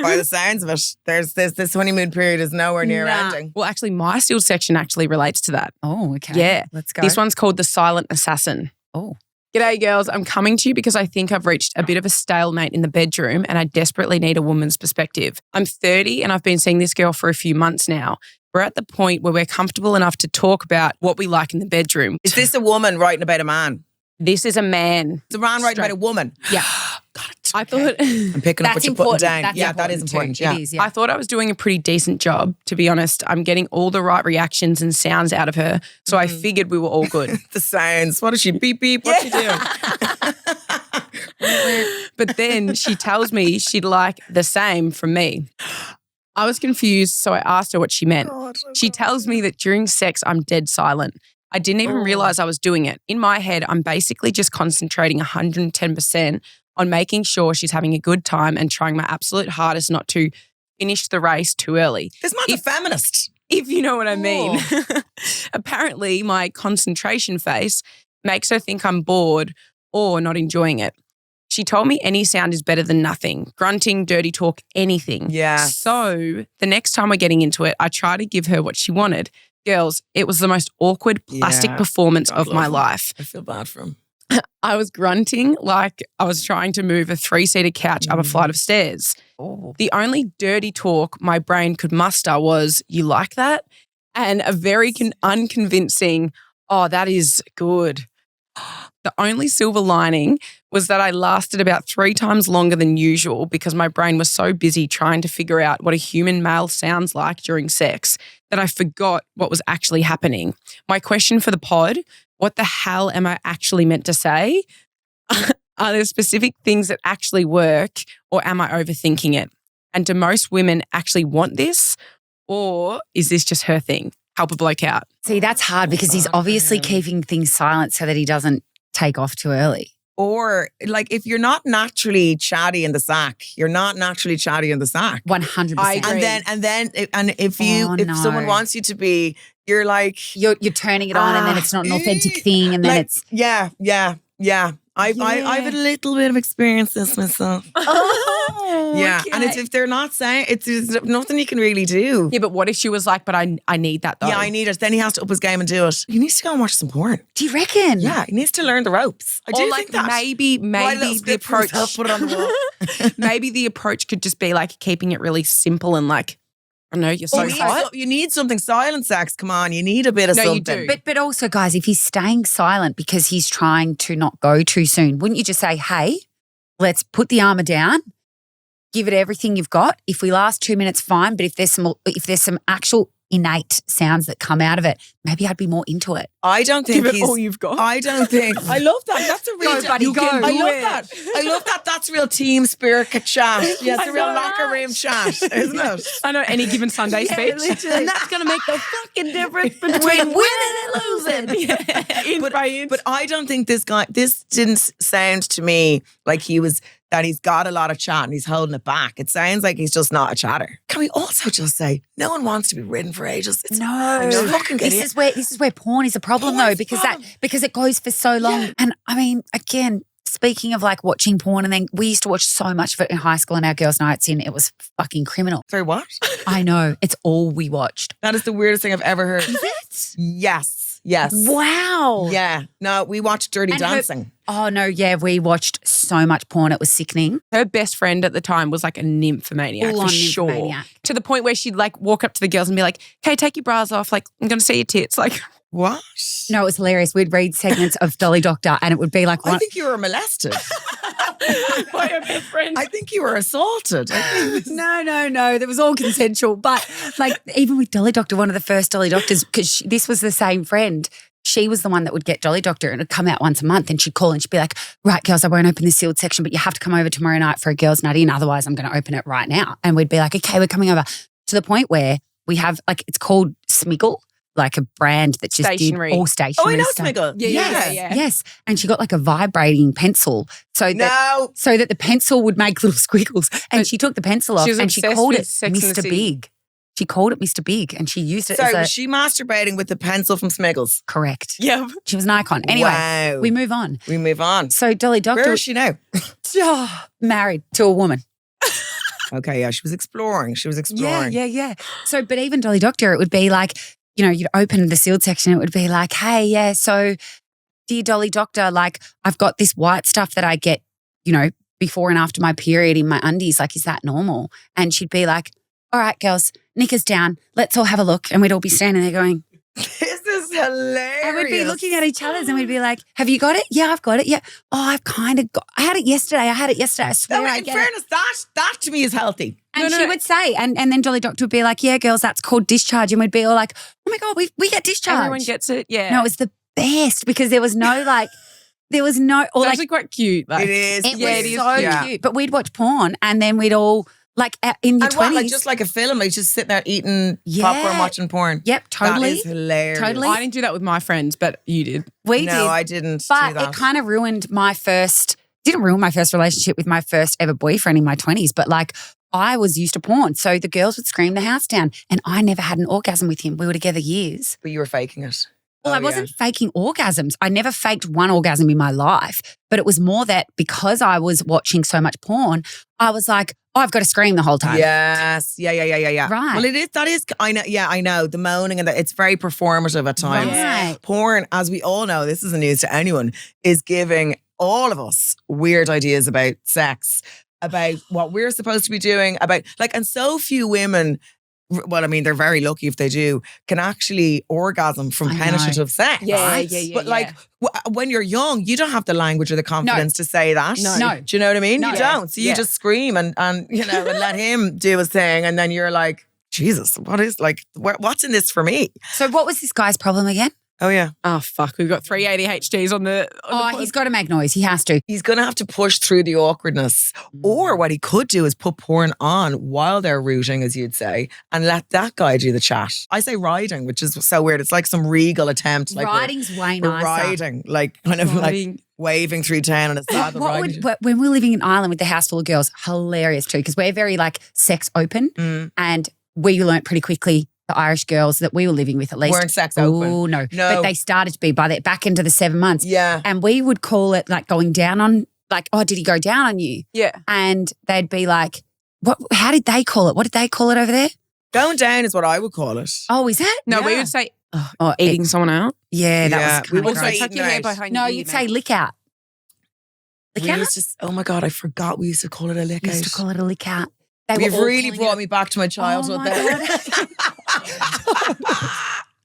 By the sounds of it, there's this honeymoon period is nowhere near Nah. ending. Well, actually, my sealed section actually relates to that. Oh, okay. Yeah. Let's go. This one's called The Silent Assassin. Oh. G'day, girls. I'm coming to you because I think I've reached a bit of a stalemate in the bedroom and I desperately need a woman's perspective. I'm 30 and I've been seeing this girl for a few months now. We're at the point where we're comfortable enough to talk about what we like in the bedroom. Is this a woman writing about a man? This is a man. It's a man writing about a woman. Yeah. Got it. I thought I'm picking up what That's you're putting important. down. That's Yeah, that is important. too. Yeah. It is, yeah. I thought I was doing a pretty decent job, to be honest. I'm getting all the right reactions and sounds out of her. So I figured we were all good. The sounds. What is she? Beep, beep. What's she doing? But then she tells me she'd like the same from me. I was confused, so I asked her what she meant. She tells me that during sex, I'm dead silent. I didn't even realize I was doing it. In my head, I'm basically just concentrating 110% on making sure she's having a good time and trying my absolute hardest not to finish the race too early. This man's a feminist. If you know what I mean. Apparently, my concentration face makes her think I'm bored or not enjoying it. She told me any sound is better than nothing. Grunting, dirty talk, anything. Yeah. So the next time we're getting into it, I try to give her what she wanted. Girls, it was the most awkward plastic Yeah. performance God of my love him. life. I feel bad for him. I was grunting like I was trying to move a 3-seater couch up a flight of stairs. The only dirty talk my brain could muster was, you like that? And a very unconvincing, oh, that is good. The only silver lining was that I lasted about 3 times longer than usual because my brain was so busy trying to figure out what a human male sounds like during sex that I forgot what was actually happening. My question for the pod, what the hell am I actually meant to say? Are there specific things that actually work or am I overthinking it? And do most women actually want this or is this just her thing? Help a bloke out. See, that's hard because he's obviously keeping things silent so that he doesn't take off too early. Or like if you're not naturally chatty in the sack, you're not naturally chatty in the sack. 100%. I agree. And if someone no. wants you to be, you're like You're turning it on and then it's not an authentic thing and then like, it's... yeah. I've had a little bit of experience this myself. Yeah, okay. and it's if they're not saying there's nothing you can really do. Yeah, but what if she was like, but I need that though? Yeah, I need it. Then he has to up his game and do it. He needs to go and watch some porn. Do you reckon? Yeah, he needs to learn the ropes. I do Or like think that. maybe Write a little the script for approach. yourself, put it on the wall. Maybe the approach could just be like keeping it really simple and like, I don't know, you're so hot. You need something silent sex. Come on, you need a bit of No, you something. do. But also, guys, if he's staying silent because he's trying to not go too soon, wouldn't you just say, hey, let's put the armor down, give it everything you've got. If we last 2 minutes, fine. But if there's some actual innate sounds that come out of it, maybe I'd be more into it. I don't think Give it he's. all you've got. I don't think. I love that. That's a real. Go, buddy, you go. can- I Do love it. that. I love that. That's real team spirit chat. Yeah, it's a real so locker room much. chat, isn't it? I know any given Sunday speech. literally. And that's going to make the fucking difference between winning and losing. Yeah. In by inch. But I don't think this didn't sound to me like that he's got a lot of chat and he's holding it back. It sounds like he's just not a chatter. Can we also just say, no one wants to be ridden for ages? It's No, fucking this is where porn is a problem Porn's though, a because problem. because it goes for so long. And I mean, again, speaking of like watching porn, and then we used to watch so much of it in high school and our girls' nights in. It was fucking criminal. Sorry, what? I know, it's all we watched. That is the weirdest thing I've ever heard. Is it? Yes. Wow. Yeah. No, we watched Dirty And her- Dancing. Oh no, yeah, we watched so much porn. It was sickening. Her best friend at the time was like a nymphomaniac Full for on sure. nymphomaniac. To the point where she'd like walk up to the girls and be like, "Hey, take your bras off. Like, I'm going to see your tits." Like, What? No, it was hilarious. We'd read segments of Dolly Doctor, and it would be like, I one, think you were molested. by her best friend. I think you were assaulted. I think No. That was all consensual. But like, even with Dolly Doctor, one of the first Dolly Doctors, because this was the same friend. She was the one that would get Dolly Doctor, and it'd come out once a month, and she'd call and she'd be like, right, girls, I won't open the sealed section, but you have to come over tomorrow night for a girls' night in, otherwise I'm going to open it right now. And we'd be like, okay, we're coming over. To the point where we have, like, it's called Smiggle, like a brand that just Stationery. did all stationery Oh, I know stuff. Smiggle. Yeah. Yes. And she got like a vibrating pencil so that No. the pencil would make little squiggles. And she took the pencil off She was and she obsessed called with it Sex and the Mr. City. Big. She called it Mr. Big, and she used it Sorry, as a was she masturbating with the pencil from Smiggles? correct. Yeah. She was an icon. Anyway, Wow. we move on. We move on. So Dolly Doctor Where is she now? married to a woman. Okay, yeah, she was exploring. Yeah. So, but even Dolly Doctor, it would be like, you know, you'd open the sealed section, it would be like, hey, yeah, so dear Dolly Doctor, like, I've got this white stuff that I get, you know, before and after my period in my undies. Like, is that normal? And she'd be like, all right, girls, knickers down. Let's all have a look. And we'd all be standing there going, This is hilarious. and we'd be looking at each other and we'd be like, have you got it? Yeah, I've got it. Yeah. Oh, I've kind of got, I had it yesterday. I swear I In get it. fairness, that to me is healthy. And she would say, and then Dolly Doctor would be like, yeah, girls, that's called discharge. And we'd be all like, oh my God, we get discharge. Everyone gets it. Yeah. No, it was the best because there was no like, or it's like, actually quite cute. Like, It is. it yeah, was it is so cute. cute. But we'd watch porn and then we'd all like in your And what, 20s. like just like a film, like just sitting there eating Yeah. popcorn, watching porn. Yep, totally. That is hilarious. Totally. I didn't do that with my friends, but you did. We No, did. I didn't do But that. it kind of ruined didn't ruin my first relationship with my first ever boyfriend in my 20s, but like I was used to porn. So the girls would scream the house down and I never had an orgasm with him. We were together years. But you were faking it. Well, Oh, I wasn't faking orgasms. I never faked one orgasm in my life, but it was more that because I was watching so much porn, I was like, oh, I've got to scream the whole time. Yes. Yeah. Right. Well, it is. That is. I know. Yeah, I know. The moaning and it's very performative at times. Right. Porn, as we all know, this isn't news to anyone, is giving all of us weird ideas about sex, about what we're supposed to be doing, about like, and so few women. Well, I mean, they're very lucky if they do, can actually orgasm from I know. penetrative sex. Yeah, right? yeah, But like when you're young, you don't have the language or the confidence to say that. No. Do you know what I mean? No. You don't. So you Yeah. just scream and you know and let him do his thing, and then you're like, Jesus, what is like what's in this for me? So what was this guy's problem again? Oh yeah. Oh, fuck. We've pod. 3 ADHDs on the. He's got to make noise. He has to. He's going to have to push through the awkwardness. Or what he could do is put porn on while they're rooting, as you'd say, and let that guy do the chat. I say riding, which is so weird. It's like some regal attempt. Like Riding's way we're nicer. riding, like kind of like waving through town and it's not the riding. When we were living in Ireland with the house full of girls, hilarious too, because we're very like sex open and we learnt pretty quickly, the Irish girls that we were living with at least. Weren't sex open. Oh, no. No. But they started to be back into the 7 months. Yeah. And we would call it like going down on, like, oh, did he go down on you? Yeah. And they'd be like, How did they call it? What did they call it over there? Going down is what I would call it. Oh, is that? No, we Yeah. would say eating someone out. Yeah, that Yeah, was we kind would of say gross. Tuck your hair eating out. behind No, your you'd ear, say mate. lick out. Lick We out? used to, oh my God, I forgot we used to call it a lick We out. used to call it a lick out. They were You've all really calling brought it- me back to my childhood my there.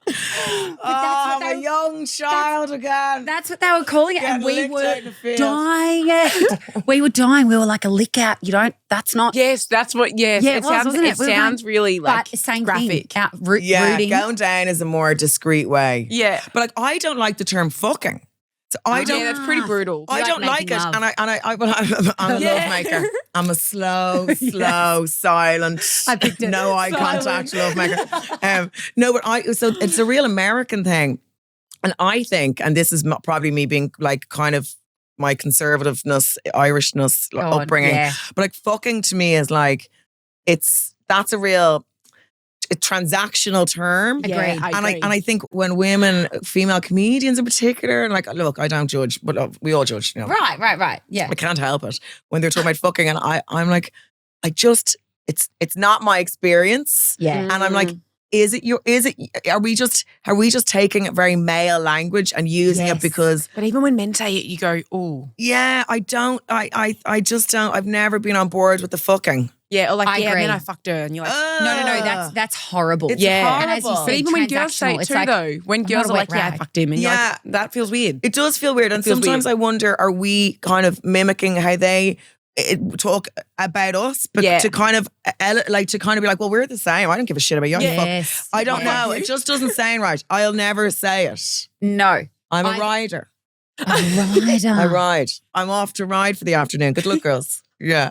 what I'm they- a young child again. That's what they were calling it, and Getting we licked were out in the field. dying it. We were dying. We were like a lick out. You don't. That's not. Yes, that's what. Yes, Yeah, it was, sounds. wasn't it? It We were sounds really like but same graphic. thing. Yeah, Rooting. going down is a more discreet way. Yeah, But like, I don't like the term fucking. So I don't. yeah, that's pretty brutal. I You don't like like making it, love. I'm a Yeah. lovemaker. I'm a slow, silent, I picked it. no eye contact lovemaker. No, but so it's a real American thing, and I think, and this is probably me being like kind of my conservativeness, Irishness God, upbringing, yeah. but like fucking to me is like that's a real transactional term. Agreed. Yeah, And I think when women, female comedians in particular, and like, look, I don't judge, but we all judge, you know. Right. Yeah. I can't help it when they're talking about fucking, and I'm like, it's not my experience, Yeah. and I'm like, are we just taking it very male language and using Yes. it because But even when men say it, you go, "Oh, yeah, I just don't. I've never been on board with the fucking. yeah," or like, I "Yeah," and then agree. I fucked her, and you're like, No. That's horrible. It's Yeah. And as you horrible. said, But even when girls say transactional, it it's too, like, though, when I'm girls not a are like, wet "Yeah, I rag." fucked him," and you're Yeah. like, that feels weird. It does feel weird, and feels sometimes weird. I wonder: are we kind of mimicking how they talk about us, but Yeah. to kind of be like, well, we're the same. I don't give a shit about you. Yes. I don't Yeah. know. It just doesn't sound right. I'll never say it. No. I'm a I- rider. Rider. I ride. I'm off to ride for the afternoon. Good luck, girls. Yeah.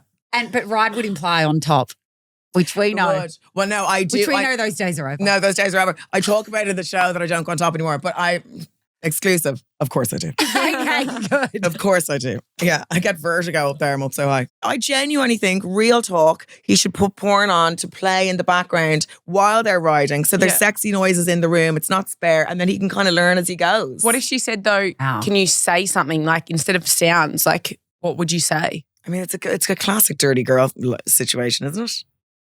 But ride would imply on top, which we know. Good. Well, no, I do. Which we I- know those days are over. No, those days are over. I talk about it in the show that I don't go on top anymore, but exclusive. Of course I do. Okay, good. Of course I do. Yeah, I get vertigo up there. I'm up so high. I genuinely think, real talk, he should put porn on to play in the background while they're riding. So there's Yeah. sexy noises in the room. It's not spare. And then he can kind of learn as he goes. What if she said though? Wow. Can you say something like instead of sounds? Like, what would you say? I mean, it's a classic dirty girl situation, isn't it?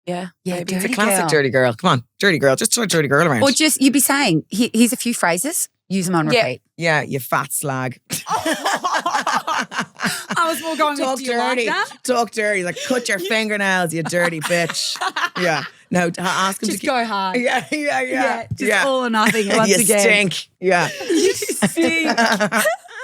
Yeah, Yeah, maybe. It's a Dirty classic girl. dirty girl. Come on, dirty girl. Just throw a dirty girl around. Or just, you'd be saying, here's a few phrases, use them on Yeah. repeat. Yeah, you fat slag. I was more going Talk with, do you like dirty. that? Talk dirty. Like, cut your fingernails, you dirty bitch. Yeah. No, ask him Just to go hard. Yeah. Just all or nothing once you again. stink. Yeah.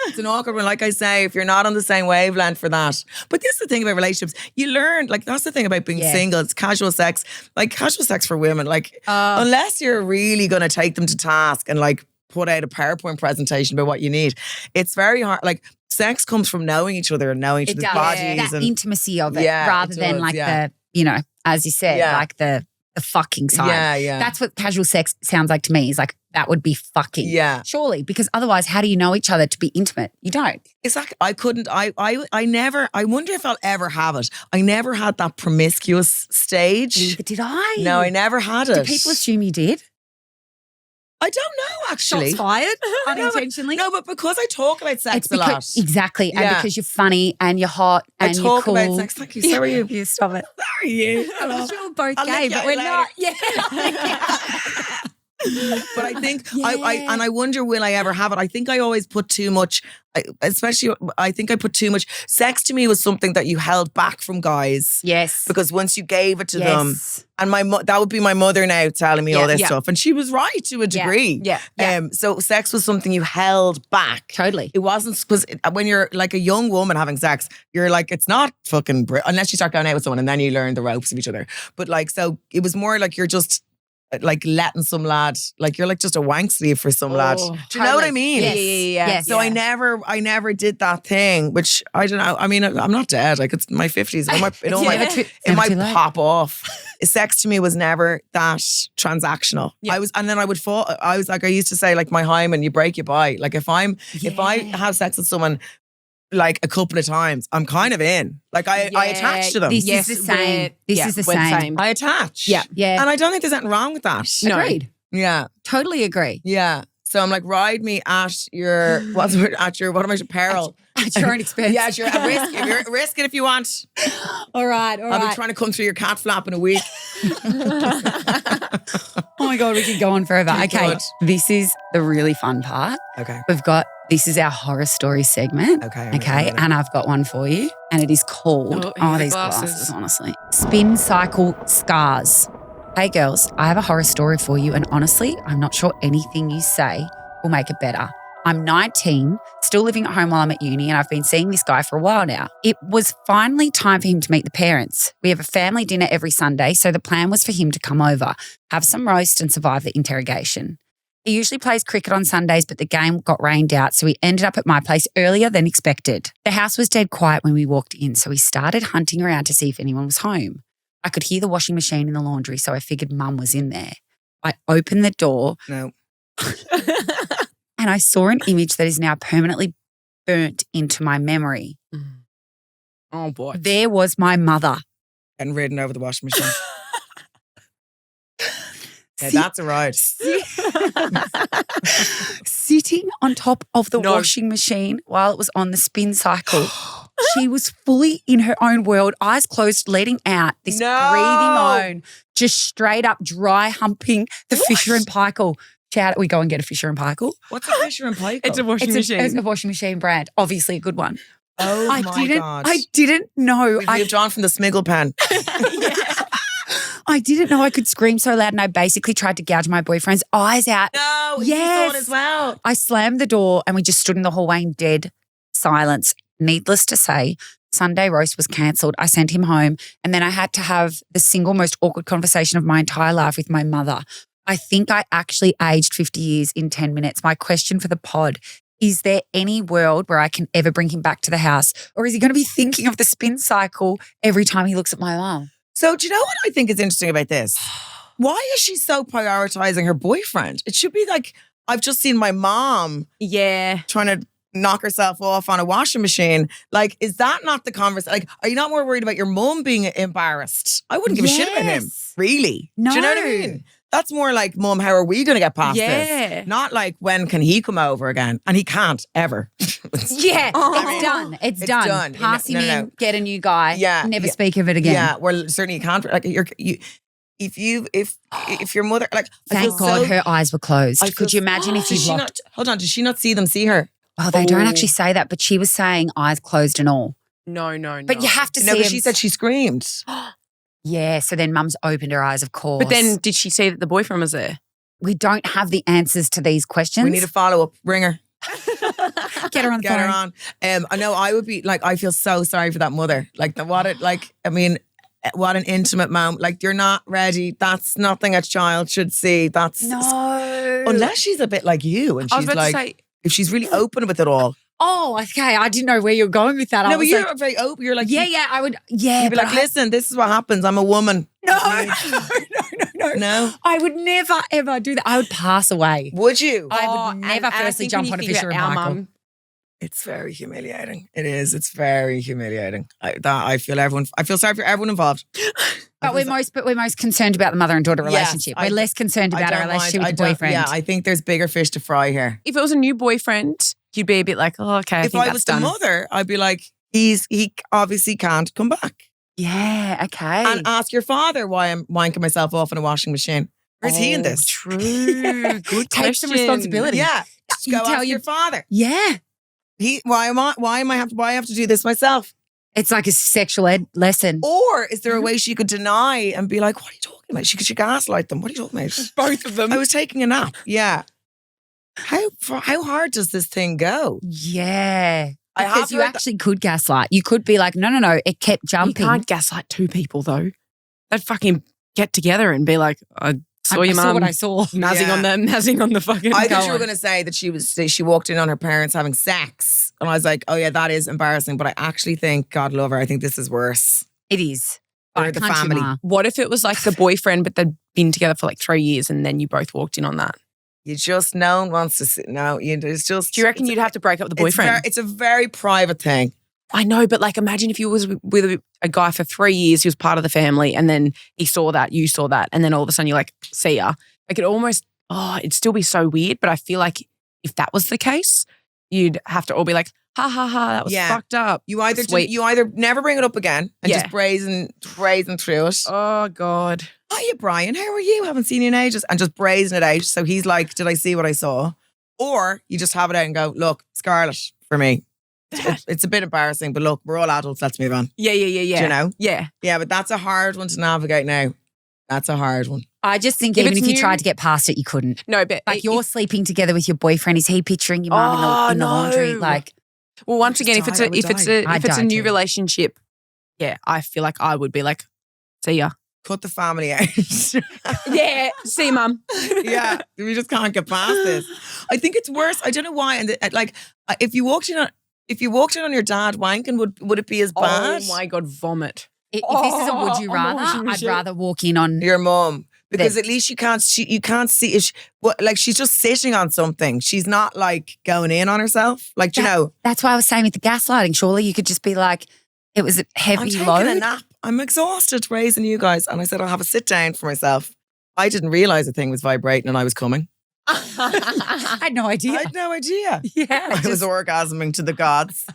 It's an awkward one. Like I say, if you're not on the same wavelength for that. But this is the thing about relationships. You learn, like, that's the thing about being Yeah. single. It's casual sex. Like, casual sex for women. Like, unless you're really going to take them to task and, like, put out a PowerPoint presentation about what you need, it's very hard. Like, sex comes from knowing each other and knowing each It other's does. bodies. That And intimacy of it, Yeah, rather it than does, like yeah. the, as you said, Yeah. like the fucking side. yeah. That's what casual sex sounds like to me, is like, that would be fucking. Yeah. Surely, because otherwise, how do you know each other to be intimate? You don't. Exactly. I couldn't. I never. I wonder if I'll ever have it. I never had that promiscuous stage. Neither did I. No, I never had it. Do people assume you did? I don't know. Actually, Shots fired but- unintentionally. No, but because I talk about sex It's a lot. because exactly, and Yeah. because you're funny and you're hot I and talk you're cool. about sex. Thank you. So are you. You stop it. So are you. Hello. I'm sure we're both I'll gay, lick but you we're later. not. Yeah. But I think Yeah. I wonder, will I ever have it? I think I always put too much. I think I put too much. Sex to me was something that you held back from guys. Yes. Because once you gave it to them, Yes. and that would be my mother now telling me all this Yeah. stuff, and she was right to a degree. Yeah. So sex was something you held back. Totally. It wasn't, because when you're like a young woman having sex, you're like, it's not fucking unless you start going out with someone and then you learn the ropes of each other. But like, so it was more like you're just like letting some lad, like you're like just a wank sleeve for some lad. Do you know what I mean? Yes. Yeah. Yes. So I never did that thing, which I don't know. I mean, I'm not dead. Like, it's my 50s. It might late. pop off. Sex to me was never that transactional. Yeah. I would fall. I was like, I used to say, like, my hymen, you break, you buy. Like, if I have sex with someone like a couple of times, I'm kind of in. Like, I attach to them. This Yes, is the same. This yeah, is the we're the same. same. I attach. Yeah. Yeah. And I don't think there's anything wrong with that. No. Agreed. Yeah. Totally agree. Yeah. So I'm like, ride me at your, what am I, peril? At your own expense. Yeah, sure. Risk it if you want. All right. I'll be trying to come through your cat flap in a week. Oh my God, we could go on forever. We Okay, could. this is the really fun part. Okay. This is our horror story segment. Okay. And I've got one for you. And it is called, these glasses, honestly. Spin cycle scars. Hey girls, I have a horror story for you. And honestly, I'm not sure anything you say will make it better. I'm 19, still living at home while I'm at uni, and I've been seeing this guy for a while now. It was finally time for him to meet the parents. We have a family dinner every Sunday, so the plan was for him to come over, have some roast and survive the interrogation. He usually plays cricket on Sundays, but the game got rained out, so he ended up at my place earlier than expected. The house was dead quiet when we walked in, so we started hunting around to see if anyone was home. I could hear the washing machine in the laundry, so I figured Mum was in there. I opened the door. No. And I saw an image that is now permanently burnt into my memory. Oh, boy. There was my mother. And ridden over the washing machine. Yeah, that's a ride. Sitting on top of the washing machine while it was on the spin cycle. She was fully in her own world, eyes closed, letting out this breathy moan, just straight up dry humping the Fisher and Paykel. Shout out, we go and get a Fisher and Paykel. What's a Fisher and Paykel? It's a washing machine. It's a washing machine brand. Obviously a good one. Oh my God. I didn't know. We've moved on from the Smiggle pen. I didn't know I could scream so loud, and I basically tried to gouge my boyfriend's eyes out. No, yes. He saw it as well. I slammed the door and we just stood in the hallway in dead silence. Needless to say, Sunday roast was cancelled. I sent him home, and then I had to have the single most awkward conversation of my entire life with my mother. I think I actually aged 50 years in 10 minutes. My question for the pod, is there any world where I can ever bring him back to the house? Or is he going to be thinking of the spin cycle every time he looks at my mum? So do you know what I think is interesting about this? Why is she so prioritizing her boyfriend? It should be like, I've just seen my mom trying to knock herself off on a washing machine. Like, is that not the conversation? Like, are you not more worried about your mum being embarrassed? I wouldn't give a shit about him. Really? No. Do you know what I mean? That's more like, Mum, how are we going to get past this? Not like, when can he come over again? And he can't, ever. Done. It's done. Pass him in, get a new guy. Yeah. Never speak of it again. Yeah, well, certainly you can't. Like, if your mother, like, thank God her eyes were closed. Could you imagine if you locked? Hold on, did she not see them see her? Oh, they don't actually say that, but she was saying eyes closed and all. No. But you have to see No, but him. she said she screamed. Yeah, so then Mum's opened her eyes, of course. But then did she see that the boyfriend was there? We don't have the answers to these questions. We need a follow-up. Ring her. Get her on the phone. Get her on. I know I would be like, I feel so sorry for that mother. Like, what an intimate moment. Like, you're not ready. That's nothing a child should see. That's no. Unless she's a bit like you and she's like, if she's really open with it all. Oh, okay. I didn't know where you were going with that. No, but you're very open. You're like, I would. Yeah, you'd be like, listen, this is what happens. I'm a woman. No. No. I would never ever do that. I would pass away. Would you? I would never firstly jump on a Fisher and Paykel. It's very humiliating. It is. It's very humiliating. I feel sorry for everyone involved. But we're most concerned about the mother and daughter relationship. We're less concerned about our relationship with the boyfriend. Yeah, I think there's bigger fish to fry here. If it was a new boyfriend, you'd be a bit like, oh, okay. If I was the mother, I'd be like, he obviously can't come back. Yeah, okay. And ask your father why I'm wanking myself off in a washing machine. Where's he in this? True. Good Take some responsibility. Yeah. You Go tell ask your father. Yeah. Why I have to do this myself? It's like a sexual ed lesson. Or is there a way she could deny and be like, what are you talking about? She could gaslight them. What are you talking about? Both of them. I was taking a nap. Yeah. How hard does this thing go? Yeah. Because you actually could gaslight. You could be like, no, it kept jumping. You can't gaslight two people though. They'd fucking get together and be like, I saw your mum. What I saw. Nazzing on the fucking. I thought you were going to say that she walked in on her parents having sex. And I was like, oh yeah, that is embarrassing. But I actually think, God love her, I think this is worse. It is. Or the family. What if it was like the boyfriend, but they'd been together for like 3 years and then you both walked in on that? You just, no one wants to sit. No, it's just. Do you reckon you'd have to break up with the boyfriend? It's a very private thing. I know, but like imagine if you was with a guy for 3 years, he was part of the family and then he saw that, you saw that, and then all of a sudden you're like, see ya. Like it'd still be so weird, but I feel like if that was the case, you'd have to all be like, ha ha ha, that was fucked up. You either never bring it up again and just brazen through it. Oh God. Hiya, Brian. How are you? Haven't seen you in ages. And just brazen it out. So he's like, did I see what I saw? Or you just have it out and go, look, Scarlett, for me. It's a bit embarrassing, but look, we're all adults. Let's move on. Yeah. Do you know? Yeah. Yeah, but that's a hard one to navigate now. That's a hard one. I just think even if you tried to get past it, you couldn't. No, but like you're sleeping together with your boyfriend. Is he picturing your mum in the laundry? Like, well, once again, if it's a new relationship, yeah, I feel like I would be like, see ya. Cut the family out. Yeah, see you, mum. Yeah, we just can't get past this. I think it's worse. I don't know why. And if you walked in on your dad wanking, would it be as bad? Oh my God, vomit. If this is a would you rather, I'd rather walk in on your mum. Because at least you can't see if she's just sitting on something. She's not like going in on herself. Like, you know. That's why I was saying with the gaslighting. Surely you could just be like, it was a heavy I'm load. taking a nap. I'm exhausted raising you guys. And I said, I'll have a sit down for myself. I didn't realize the thing was vibrating and I was coming. I had no idea. Yeah. I was orgasming to the gods.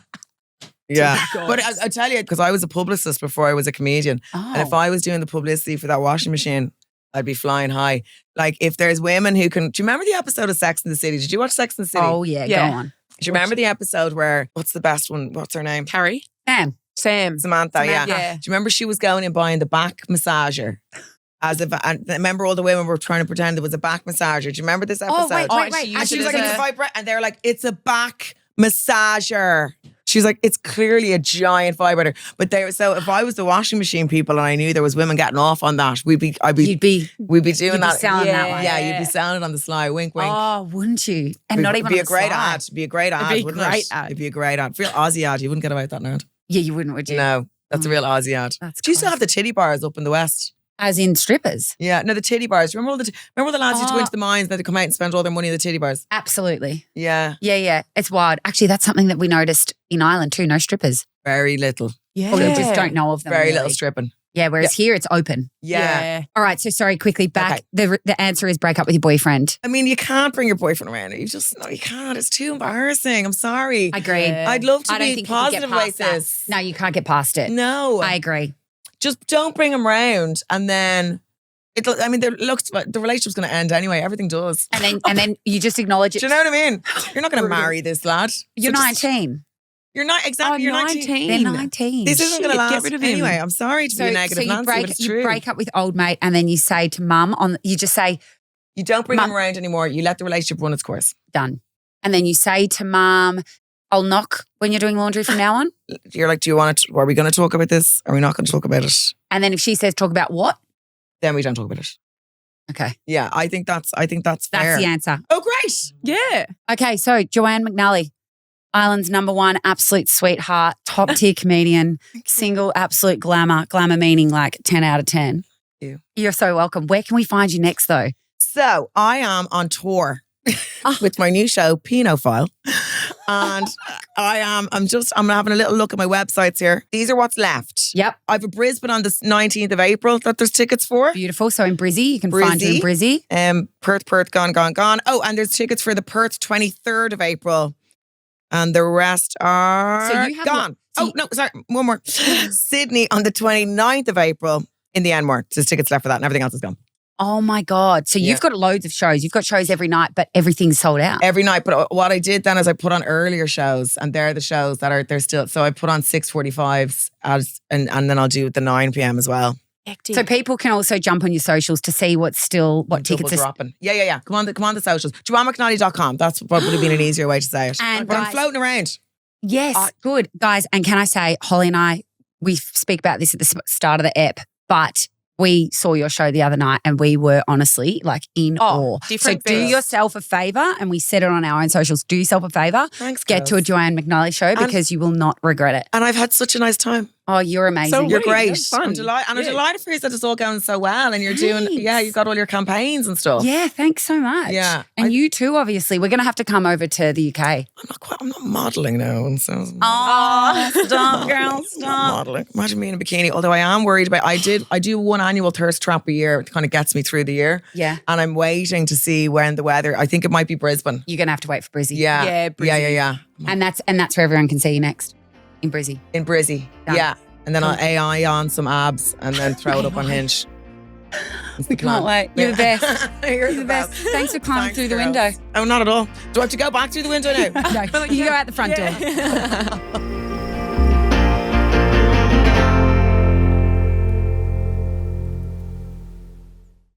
Yeah. But I tell you, because I was a publicist before I was a comedian. Oh. And if I was doing the publicity for that washing machine, I'd be flying high. Like if there's women who can, do you remember the episode of Sex and the City? Did you watch Sex and the City? Oh yeah. Go on. Do you remember the episode where, what's the best one? What's her name? Carrie? Sam. Samantha, yeah. Do you remember she was going and buying the back massager? And remember all the women were trying to pretend it was a back massager. Do you remember this episode? Oh, wait. And she was like, it's a vibrator. And they were like, it's a back massager. She was like, it's clearly a giant vibrator. But so if I was the washing machine people and I knew there was women getting off on that, we'd be doing you'd be that. That one. Yeah, you'd be selling it on the sly. Wink, wink. Oh, wouldn't you? And not even be on a great the ad. It'd be a great ad, wouldn't it? It'd be a great ad. Real Aussie ad. You wouldn't get away with that now. Yeah, you wouldn't, would you? No, that's a real Aussie ad. Do you still have the titty bars up in the West? As in strippers? Yeah, no, the titty bars. Remember all the lads who used to go into the mines that come out and spend all their money on the titty bars? Absolutely. Yeah. Yeah. It's wild. Actually, that's something that we noticed in Ireland too. No strippers. Very little. Yeah. Or we just don't know of them. Very really. little stripping. Yeah, whereas here it's open. Yeah. All right, so sorry, quickly back. Okay. The answer is break up with your boyfriend. I mean, you can't bring your boyfriend around. You can't. It's too embarrassing. I'm sorry. Agreed. Yeah. I'd love to I don't be think positive you can get about past this. that. No, you can't get past it. No. I agree. Just don't bring him round and then the relationship's going to end anyway. Everything does. And then you just acknowledge it. Do you know what I mean? You're not going to marry this lad. You're 19. You're not exactly. You're 19. They're 19. This isn't going to last. Get rid of him. Anyway, I'm sorry to be a negative Nancy, but it's true. You break up with old mate and then you say to mum, you just say, you don't bring him around anymore. You let the relationship run its course. Done. And then you say to mum, I'll knock when you're doing laundry from now on. You're like, do you want it? Are we going to talk about this? Are we not going to talk about it? And then if she says talk about what? Then we don't talk about it. Okay. Yeah, I think that's fair. That's the answer. Oh, great. Yeah. Okay, so Joanne McNally, Ireland's #1 absolute sweetheart, top tier comedian, single, absolute glamour meaning like 10 out of 10. Thank you. You're so welcome. Where can we find you next though? So I am on tour with my new show, Pinophile. And I'm having a little look at my websites here. These are what's left. Yep. I have a Brisbane on the 19th of April that there's tickets for. Beautiful. So in Brizzy, you can find you in Brizzy. Perth, gone. Oh, and there's tickets for the Perth 23rd of April. And the rest are gone. One more. Sydney on the 29th of April in the Enmore. There's tickets left for that and everything else is gone. Oh my God. So you've got loads of shows. You've got shows every night, but everything's sold out. Every night. But what I did then is I put on earlier shows and they're the shows that they're still. So I put on 6:45s and then I'll do the 9 p.m. as well. Hectic. So people can also jump on your socials to see what tickets are dropping. Yeah. Come on the socials. JoanneMcNally.com. That's what would have been an easier way to say it. And but I'm floating around. Yes, good. Guys, and can I say, Holly and I, we speak about this at the start of the ep, but we saw your show the other night and we were honestly like in awe. So do yourself a favour, and we said it on our own socials, do yourself a favour. Thanks, Get to a Joanne McNally show because you will not regret it. And I've had such a nice time. Oh, you're amazing. So You're Wait, great. that's fun. I'm delighted for you that it's all going so well, and you're doing. Thanks. Yeah, you've got all your campaigns and stuff. Yeah, thanks so much. Yeah. And you too, obviously. We're going to have to come over to the UK. I'm not modelling now, and so. Oh, stop, girl, Not stop. modelling. Imagine me in a bikini. Although I am worried about. I do one annual thirst trap a year. It kind of gets me through the year. Yeah. And I'm waiting to see when the weather. I think it might be Brisbane. You're going to have to wait for Brizzy. Yeah. Yeah, Brizzy. Yeah. And that's where everyone can see you next, in Brizzy. In Brizzy. Done. Yeah. And then I'll AI on some abs and then throw it up on Hinge. We can't wait. You're the best. You're You're the best. Thanks for climbing through the girls. window. Oh, not at all. Do I have to go back through the window now? No, you go out the front door.